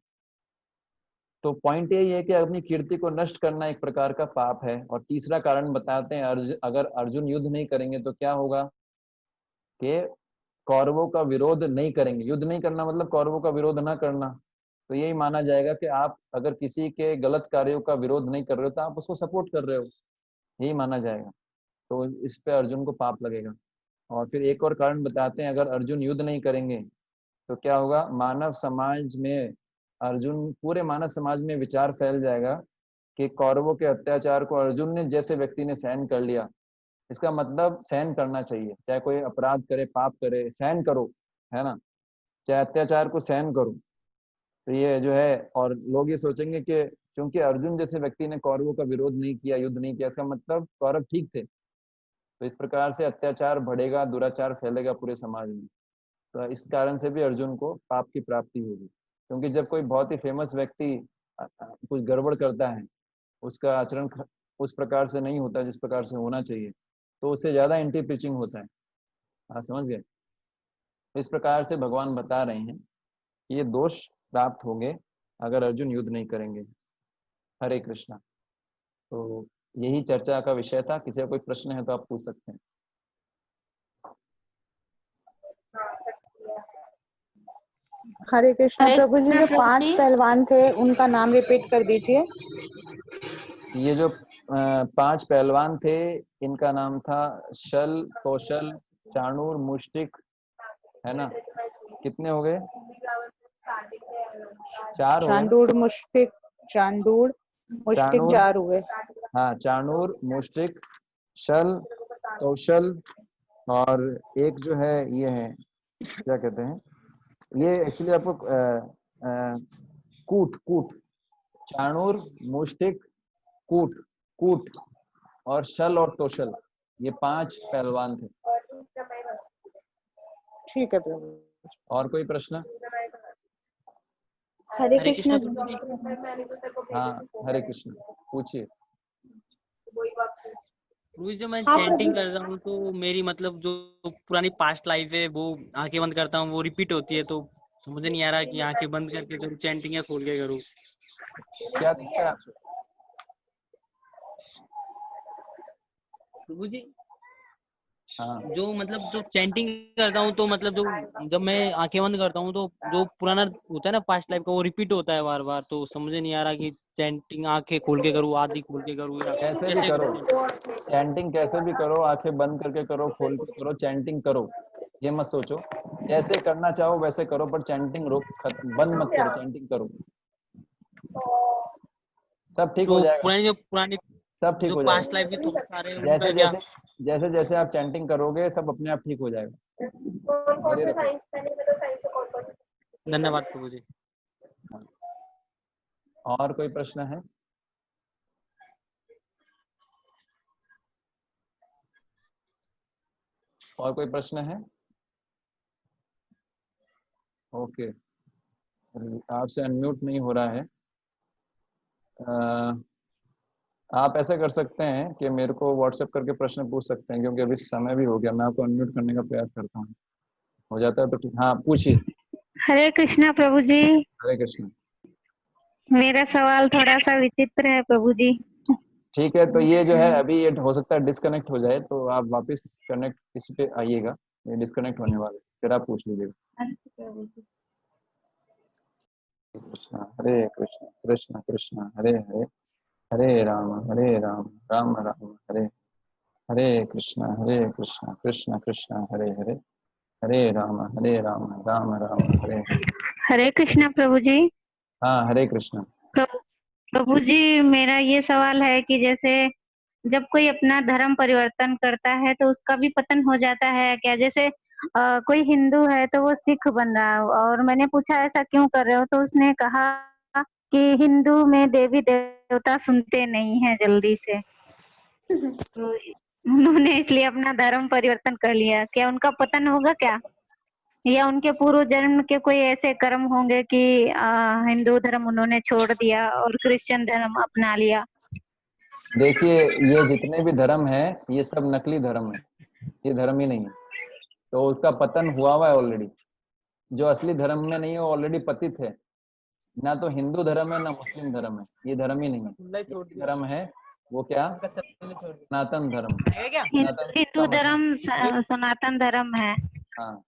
A: तो पॉइंट यही है कि अपनी कीर्ति को नष्ट करना एक प्रकार का पाप है। और तीसरा कारण बताते हैं, अगर अर्जुन युद्ध नहीं करेंगे तो क्या होगा, कि कौरवों का विरोध नहीं करेंगे। युद्ध नहीं करना मतलब कौरवों का विरोध ना करना, तो यही माना जाएगा कि आप अगर किसी के गलत कार्यों का विरोध नहीं कर रहे हो तो आप उसको सपोर्ट कर रहे हो, यही माना जाएगा। तो इस पे अर्जुन को पाप लगेगा। और फिर एक और कारण बताते हैं, अगर अर्जुन युद्ध नहीं करेंगे तो क्या होगा, मानव समाज में, अर्जुन पूरे मानव समाज में विचार फैल जाएगा कि कौरवों के अत्याचार को अर्जुन ने जैसे व्यक्ति ने सहन कर लिया, इसका मतलब सहन करना चाहिए, चाहे कोई अपराध करे, पाप करे, सहन करो, है ना, चाहे अत्याचार को सहन करो। तो ये जो है, और लोग ये सोचेंगे कि क्योंकि अर्जुन जैसे व्यक्ति ने कौरवों का विरोध नहीं किया, युद्ध नहीं किया, इसका मतलब कौरव ठीक थे। तो इस प्रकार से अत्याचार बढ़ेगा, दुराचार फैलेगा पूरे समाज में। तो इस कारण से भी अर्जुन को पाप की प्राप्ति होगी, क्योंकि जब कोई बहुत ही फेमस व्यक्ति कुछ गड़बड़ करता है, उसका आचरण उस प्रकार से नहीं होता जिस प्रकार से होना चाहिए, तो उससे ज्यादा एंटी पिचिंग होता है। आप समझ गए। तो इस प्रकार से भगवान बता रहे हैं कि ये दोष प्राप्त होंगे अगर अर्जुन युद्ध नहीं करेंगे। हरे कृष्णा। तो यही चर्चा का विषय था। किसी का कोई प्रश्न है तो आप पूछ सकते हैं।
E: हरे कृष्णा।
C: हरे
E: प्रभु जी, जो
C: कृष्णा
E: 5
C: जी।
E: पहलवान थे उनका नाम रिपीट कर दीजिए।
A: ये जो 5 पहलवान थे, इनका नाम था शल, कौशल, चाणूर, मुष्टिक, है ना। कितने हो गए? 4 हो गए ना।
E: चांदूड़, मुष्टिक, चांदूड़, मुष्टिक,
A: चाणूर,
E: 4 हुए।
A: हाँ, चाणूर, मुष्टिक, शल, कौशल, और एक जो है ये है, क्या कहते हैं, ये एक्चुअली आपको कूट, कूट, चाणूर, मुष्टिक, कूट, कूट और शल और तोशल, ये 5 पहलवान थे।
E: ठीक है प्रभु।
A: और कोई प्रश्न?
F: हरे
C: हरे
F: कृष्णा
C: कृष्णा
F: जी।
A: हाँ, हरे कृष्ण, पूछिए।
G: रोज जब मैं
F: हाँ
G: चैंटिंग
F: प्रभु।
G: करता हूँ तो मेरी मतलब जो पुरानी पास्ट लाइफ है वो आंखें बंद करता हूँ वो रिपीट होती है, तो समझ नहीं आ रहा कि आंखें बंद करके करूँ चैंटिंग या खोल के करूँ।
A: क्या दिखता है आपको?
G: प्रभु जी
A: हाँ
G: जो मतलब जो चैंटिंग करता हूँ तो मतलब जो जब मैं आंखें बंद करता हूँ तो जो पुराना होता है ना पास्ट लाइफ का वो रिपीट होता है बार बार, तो समझ नहीं आ रहा कि चैंटिंग आंखें खोल के करूँ, आधी खोल के करूँ, या
A: कैसे भी
G: कैसे
A: करो,
G: करूँ?
A: चैंटिंग कैसे भी करो, आंखें बंद करके करो, खोल के करो, चैंटिंग करो, ये मत सोचो। जैसे करना चाहो वैसे करो, पर चैंटिंग बंद मत करो, चैंटिंग करो, सब ठीक हो
G: तो
A: जाएगा,
G: पुरानी
A: सब ठीक
G: जो
A: हो
G: पास्ट
A: जाएगा।
G: लाइफ के थॉट्स आ रहे हैं
A: जैसे
G: उनका क्या?
A: जैसे जैसे जैसे आप चैंटिंग करोगे सब अपने आप ठीक हो जाएगा। धैर्य रखो।
G: धन्यवाद प्रभु जी।
A: और कोई प्रश्न है? और कोई प्रश्न है? ओके, आपसे अनम्यूट नहीं हो रहा है। आप ऐसा कर सकते हैं कि मेरे को व्हाट्सएप करके प्रश्न पूछ सकते हैं, क्योंकि अभी समय भी हो गया। मैं आपको अनम्यूट करने का प्रयास करता हूँ, हो जाता है तो ठीक। हाँ पूछिए।
F: हरे कृष्णा प्रभु जी।
A: हरे कृष्ण।
F: मेरा सवाल थोड़ा सा विचित्र है प्रभु जी।
A: ठीक है, तो ये जो है अभी ये हो सकता है डिस्कनेक्ट हो जाए, तो आप वापस कनेक्ट इस पे आइएगा, ये डिस्कनेक्ट होने वाला है, फिर आप पूछ लीजिएगा। कृष्णा हरे कृष्ण, कृष्ण कृष्ण हरे हरे, हरे राम राम राम हरे, हरे कृष्ण कृष्ण कृष्ण हरे हरे, हरे राम राम राम हरे हरे।
F: हरे कृष्णा प्रभु जी।
A: हाँ हरे कृष्ण।
F: प्रभु जी, मेरा ये सवाल है कि जैसे जब कोई अपना धर्म परिवर्तन करता है तो उसका भी पतन हो जाता है क्या? जैसे कोई हिंदू है तो वो सिख बन रहा है, और मैंने पूछा ऐसा क्यों कर रहे हो, तो उसने कहा कि हिंदू में देवी देवता सुनते नहीं है जल्दी से, तो उन्होंने इसलिए अपना धर्म परिवर्तन कर लिया। क्या उनका पतन होगा क्या, या उनके पूर्व जन्म के कोई ऐसे कर्म होंगे कि हिंदू धर्म उन्होंने छोड़ दिया और क्रिश्चियन धर्म अपना लिया?
A: देखिए, ये जितने भी धर्म है ये सब नकली धर्म है, ये धर्म ही नहीं है, तो उसका पतन हुआ है ऑलरेडी। जो असली धर्म में नहीं है वो ऑलरेडी पतित है। ना तो हिंदू धर्म है ना मुस्लिम धर्म है, ये धर्म ही नहीं है। ये धर्म है वो क्या, सनातन धर्म। सनातन
F: हिंदू
A: का मतलब,
F: धर्म सनातन धर्म है।
A: हाँ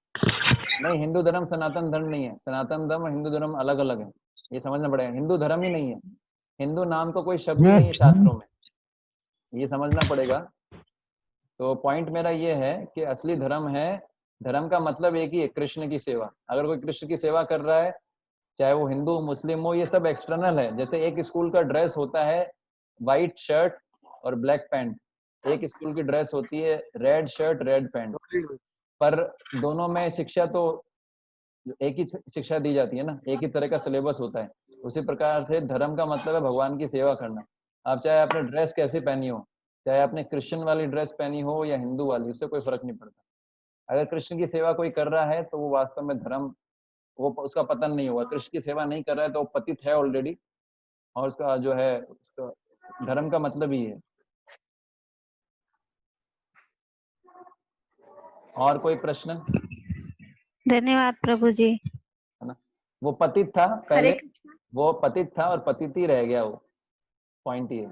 A: नहीं, हिंदू धर्म सनातन धर्म नहीं है, सनातन धर्म और हिंदू धर्म अलग अलग है, ये समझना पड़ेगा। हिंदू धर्म ही नहीं है, हिंदू नाम का कोई शब्द ही नहीं है शास्त्रों में, ये समझना पड़ेगा। तो पॉइंट मेरा ये है कि असली धर्म है, धर्म का मतलब एक ही है, कृष्ण की सेवा। अगर कोई कृष्ण की सेवा कर रहा है, चाहे वो हिंदू मुस्लिम हो, ये सब एक्सटर्नल है। जैसे एक स्कूल का ड्रेस होता है व्हाइट शर्ट और ब्लैक पैंट, एक स्कूल की ड्रेस होती है रेड शर्ट रेड पैंट, पर दोनों में शिक्षा तो एक ही शिक्षा दी जाती है ना, एक ही तरह का सिलेबस होता है। उसी प्रकार से धर्म का मतलब है भगवान की सेवा करना। आप चाहे आपने ड्रेस कैसे पहनी हो, चाहे आपने क्रिश्चियन वाली ड्रेस पहनी हो या हिंदू वाली, उससे कोई फर्क नहीं पड़ता। अगर कृष्ण की सेवा कोई कर रहा है तो वो वास्तव में धर्म, वो उसका पतन नहीं हुआ। कृष्ण की सेवा नहीं कर रहा है तो वो पतित है ऑलरेडी, और उसका जो है उसका धर्म का मतलब ही है। और कोई प्रश्न?
F: धन्यवाद प्रभु जी।
A: है ना, वो पतित था पहले, वो पतित था और पतित ही रह गया, वो पॉइंट ही है।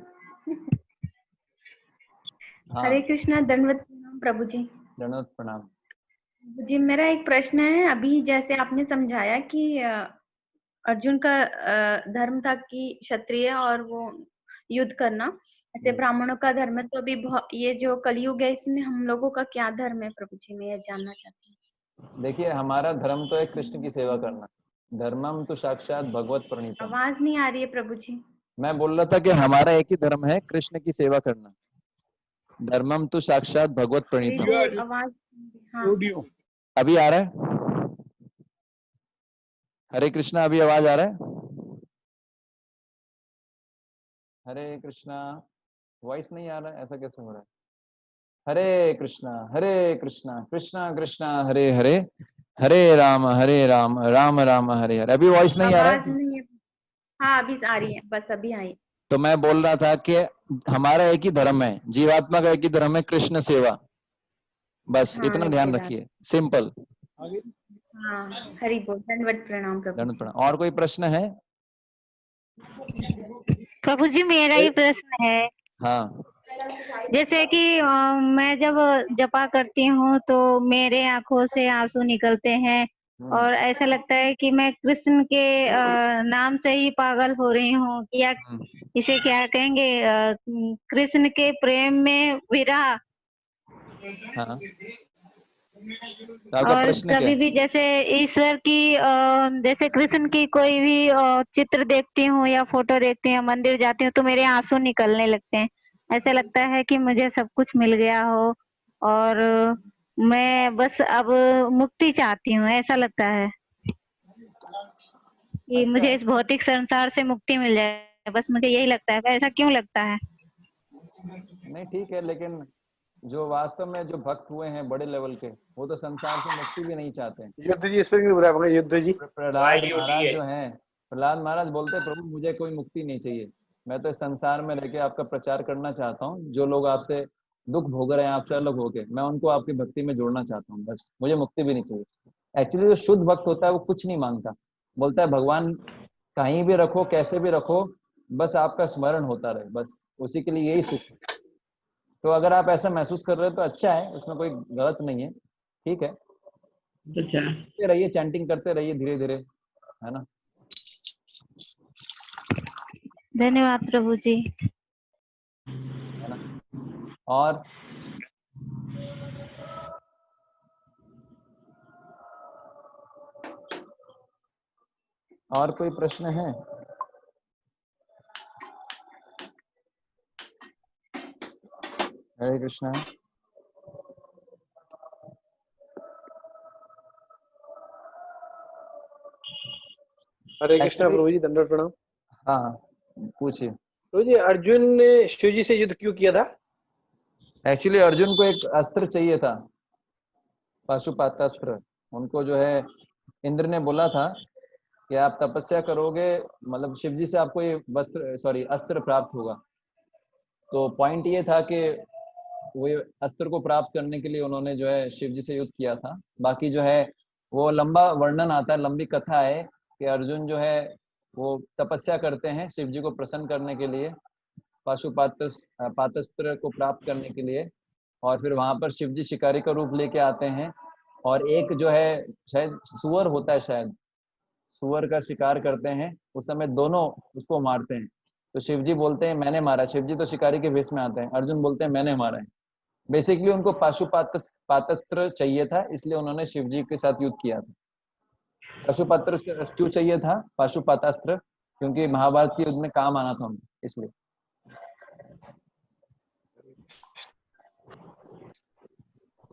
A: हाँ
H: हरे कृष्णा, दंडवत प्रणाम प्रभु जी।
A: दंडवत प्रणाम।
H: प्रभु जी, मेरा एक प्रश्न है। अभी जैसे आपने समझाया कि अर्जुन का धर्म था कि क्षत्रिय और वो युद्ध करना, ऐसे ब्राह्मणों का धर्म है, तो अभी ये जो कलयुग है इसमें हम लोगों का क्या धर्म है प्रभु जी, मैं ये जानना चाहती हूँ।
A: देखिए, हमारा धर्म तो है कृष्ण की सेवा करना, धर्मम तो साक्षात भगवत प्रणीतम।
H: आवाज नहीं आ रही है प्रभु जी।
A: मैं बोल रहा था कि हमारा एक ही धर्म है, कृष्ण की सेवा करना, धर्मम तो साक्षात भगवत प्रणीतम।
H: आवाज, हाँ
A: अभी आ रहा है? हरे कृष्णा, अभी आवाज आ रहा है? हरे कृष्णा, वॉइस नहीं आ रहा है, ऐसा कैसे हो रहा है? हरे कृष्णा कृष्णा कृष्णा हरे हरे, हरे राम राम राम हरे हरे। अभी वॉइस नहीं आ रहा है?
H: आवाज नहीं है। हाँ अभी आ रही है, बस अभी आई।
A: तो मैं बोल रहा था कि हमारा एक ही धर्म है, जीवात्मा का एक ही धर्म है, कृष्ण सेवा। बस
H: हाँ,
A: इतना ध्यान रखिए, सिंपल।
H: हाँ हरि बोल, दंडवत प्रणाम प्रभु
A: दंड
H: जी।
A: प्रणाम। और कोई प्रश्न है?
F: प्रभु जी, मेरा ही प्रश्न है।
A: हाँ
F: जैसे कि मैं जब जपा करती हूँ तो मेरे आंखों से आंसू निकलते हैं और ऐसा लगता है कि मैं कृष्ण के नाम से ही पागल हो रही हूँ, या इसे क्या कहेंगे, कृष्ण के प्रेम में विरह।
A: हाँ, तो आपका
F: और
A: प्रश्न क्या
F: कभी
A: है?
F: भी जैसे ईश्वर की जैसे कृष्ण की कोई भी चित्र देखती हूँ या फोटो देखती हूँ, मंदिर जाती हूँ तो मेरे आंसू निकलने लगते हैं। ऐसा लगता है कि मुझे सब कुछ मिल गया हो और मैं बस अब मुक्ति चाहती हूँ। ऐसा लगता है कि
A: अच्छा
F: मुझे
A: है।
F: इस भौतिक संसार से मुक्ति मिल जाए, बस मुझे यही लगता है। ऐसा क्यों लगता है?
A: नहीं ठीक है, लेकिन जो वास्तव में जो भक्त हुए हैं बड़े लेवल के, वो तो संसार से मुक्ति भी नहीं चाहते हैं।
I: युद्ध जी इस पर क्यों बुरा होगा? युद्ध जी
A: प्रहलाद महाराज जो हैं, प्रहलाद महाराज बोलते हैं प्रभु मुझे कोई मुक्ति नहीं चाहिए, मैं तो इस संसार में रह के आपका प्रचार करना चाहता हूँ। जो लोग आपसे दुख भोग रहे हैं आपसे अलग होके, मैं उनको आपकी भक्ति में जोड़ना चाहता हूँ, बस मुझे मुक्ति भी नहीं चाहिए। एक्चुअली जो शुद्ध भक्त होता है वो कुछ नहीं मांगता, बोलता है भगवान कहीं भी रखो, कैसे भी रखो, बस आपका स्मरण होता रहे, बस उसी के लिए यही सुख है। तो अगर आप ऐसा महसूस कर रहे हो तो अच्छा है, उसमें कोई गलत नहीं है, ठीक है।
C: अच्छा,
A: करते रहिए, चैंटिंग करते रहिए धीरे धीरे, है ना।
F: धन्यवाद प्रभु जी।
A: है ना। और कोई प्रश्न है? हरे कृष्णा।
I: हरे कृष्णा
A: एक्चुअली
I: प्रभु जी, दंडवत प्रणाम।
A: हाँ पूछिए।
I: प्रभु जी, अर्जुन ने शिव जी से युद्ध क्यों किया था?
A: एक्चुअली अर्जुन को एक अस्त्र चाहिए था, पाशुपातास्त्र। उनको जो है इंद्र ने बोला था कि आप तपस्या करोगे, मतलब शिव जी से आपको ये अस्त्र प्राप्त होगा। तो पॉइंट ये था कि वो अस्त्र को प्राप्त करने के लिए उन्होंने जो है शिव जी से युद्ध किया था। बाकी जो है वो लंबा वर्णन आता है, लंबी कथा है कि अर्जुन जो है वो तपस्या करते हैं शिव जी को प्रसन्न करने के लिए, पातास्त्र को प्राप्त करने के लिए। और फिर वहां पर शिव जी शिकारी का रूप लेके आते हैं, और एक जो है शायद सुअर होता है, शायद सुअर का शिकार करते हैं, उस समय दोनों उसको मारते हैं। तो शिव जी बोलते हैं मैंने मारा, शिव जी तो शिकारी के वेश में आते हैं, अर्जुन बोलते हैं मैंने मारा है। बेसिकली उनको पाशुपातास्त्र चाहिए था, इसलिए उन्होंने शिव जी के साथ युद्ध किया था। पाशुपात्र क्यों चाहिए था पाशुपातास्त्र? क्योंकि महाभारत के युद्ध में काम आना था उनको, इसलिए।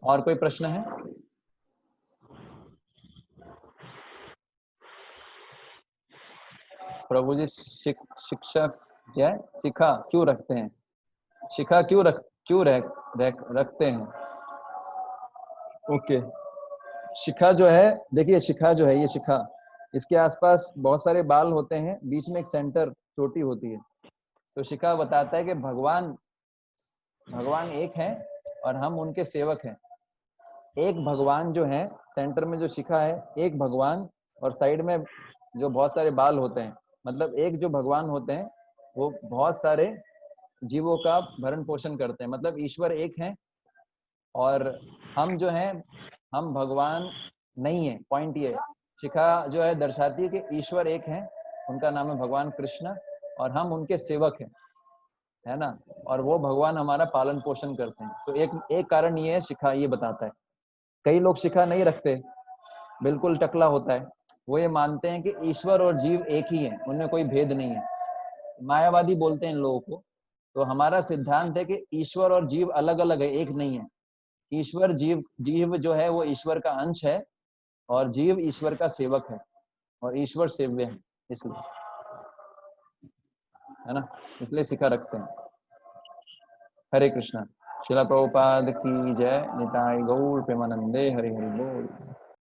A: और कोई प्रश्न है? प्रभु जी शिक्षा क्या है? शिखा क्यों रखते हैं? शिखा रखते हैं? ओके। शिखा जो है, देखिए शिखा जो है, ये शिखा, इसके आसपास बहुत सारे बाल होते हैं, बीच में एक सेंटर चोटी होती है। तो शिखा बताता है कि भगवान एक है और हम उनके सेवक हैं। एक भगवान जो है, सेंटर में जो शिखा है, एक भगवान, और साइड में जो बहुत सारे बाल होते हैं, मतलब एक जो भगवान होते हैं वो बहुत सारे जीवों का भरण पोषण करते हैं, मतलब ईश्वर एक है और हम जो हैं हम भगवान नहीं है। पॉइंट ये है, शिखा जो है दर्शाती है कि ईश्वर एक है, उनका नाम है भगवान कृष्ण, और हम उनके सेवक हैं, है ना। और वो भगवान हमारा पालन पोषण करते हैं। तो एक कारण ये है, शिखा ये बताता है। कई लोग शिखा नहीं रखते, बिल्कुल टकला होता है, वो ये मानते हैं कि ईश्वर और जीव एक ही है, उनमें कोई भेद नहीं है। मायावादी बोलते हैं इन लोगों को। तो हमारा सिद्धांत है कि ईश्वर और जीव अलग अलग है, एक नहीं है। ईश्वर जीव जो है वो ईश्वर का अंश है, और जीव ईश्वर का सेवक है, और ईश्वर सेव्य है, इसलिए, है ना, इसलिए शिखा रखते हैं। हरे कृष्णा। श्रील प्रभुपाद की जय। निताई गौर प्रेमानंदे। हरि हरि बोल।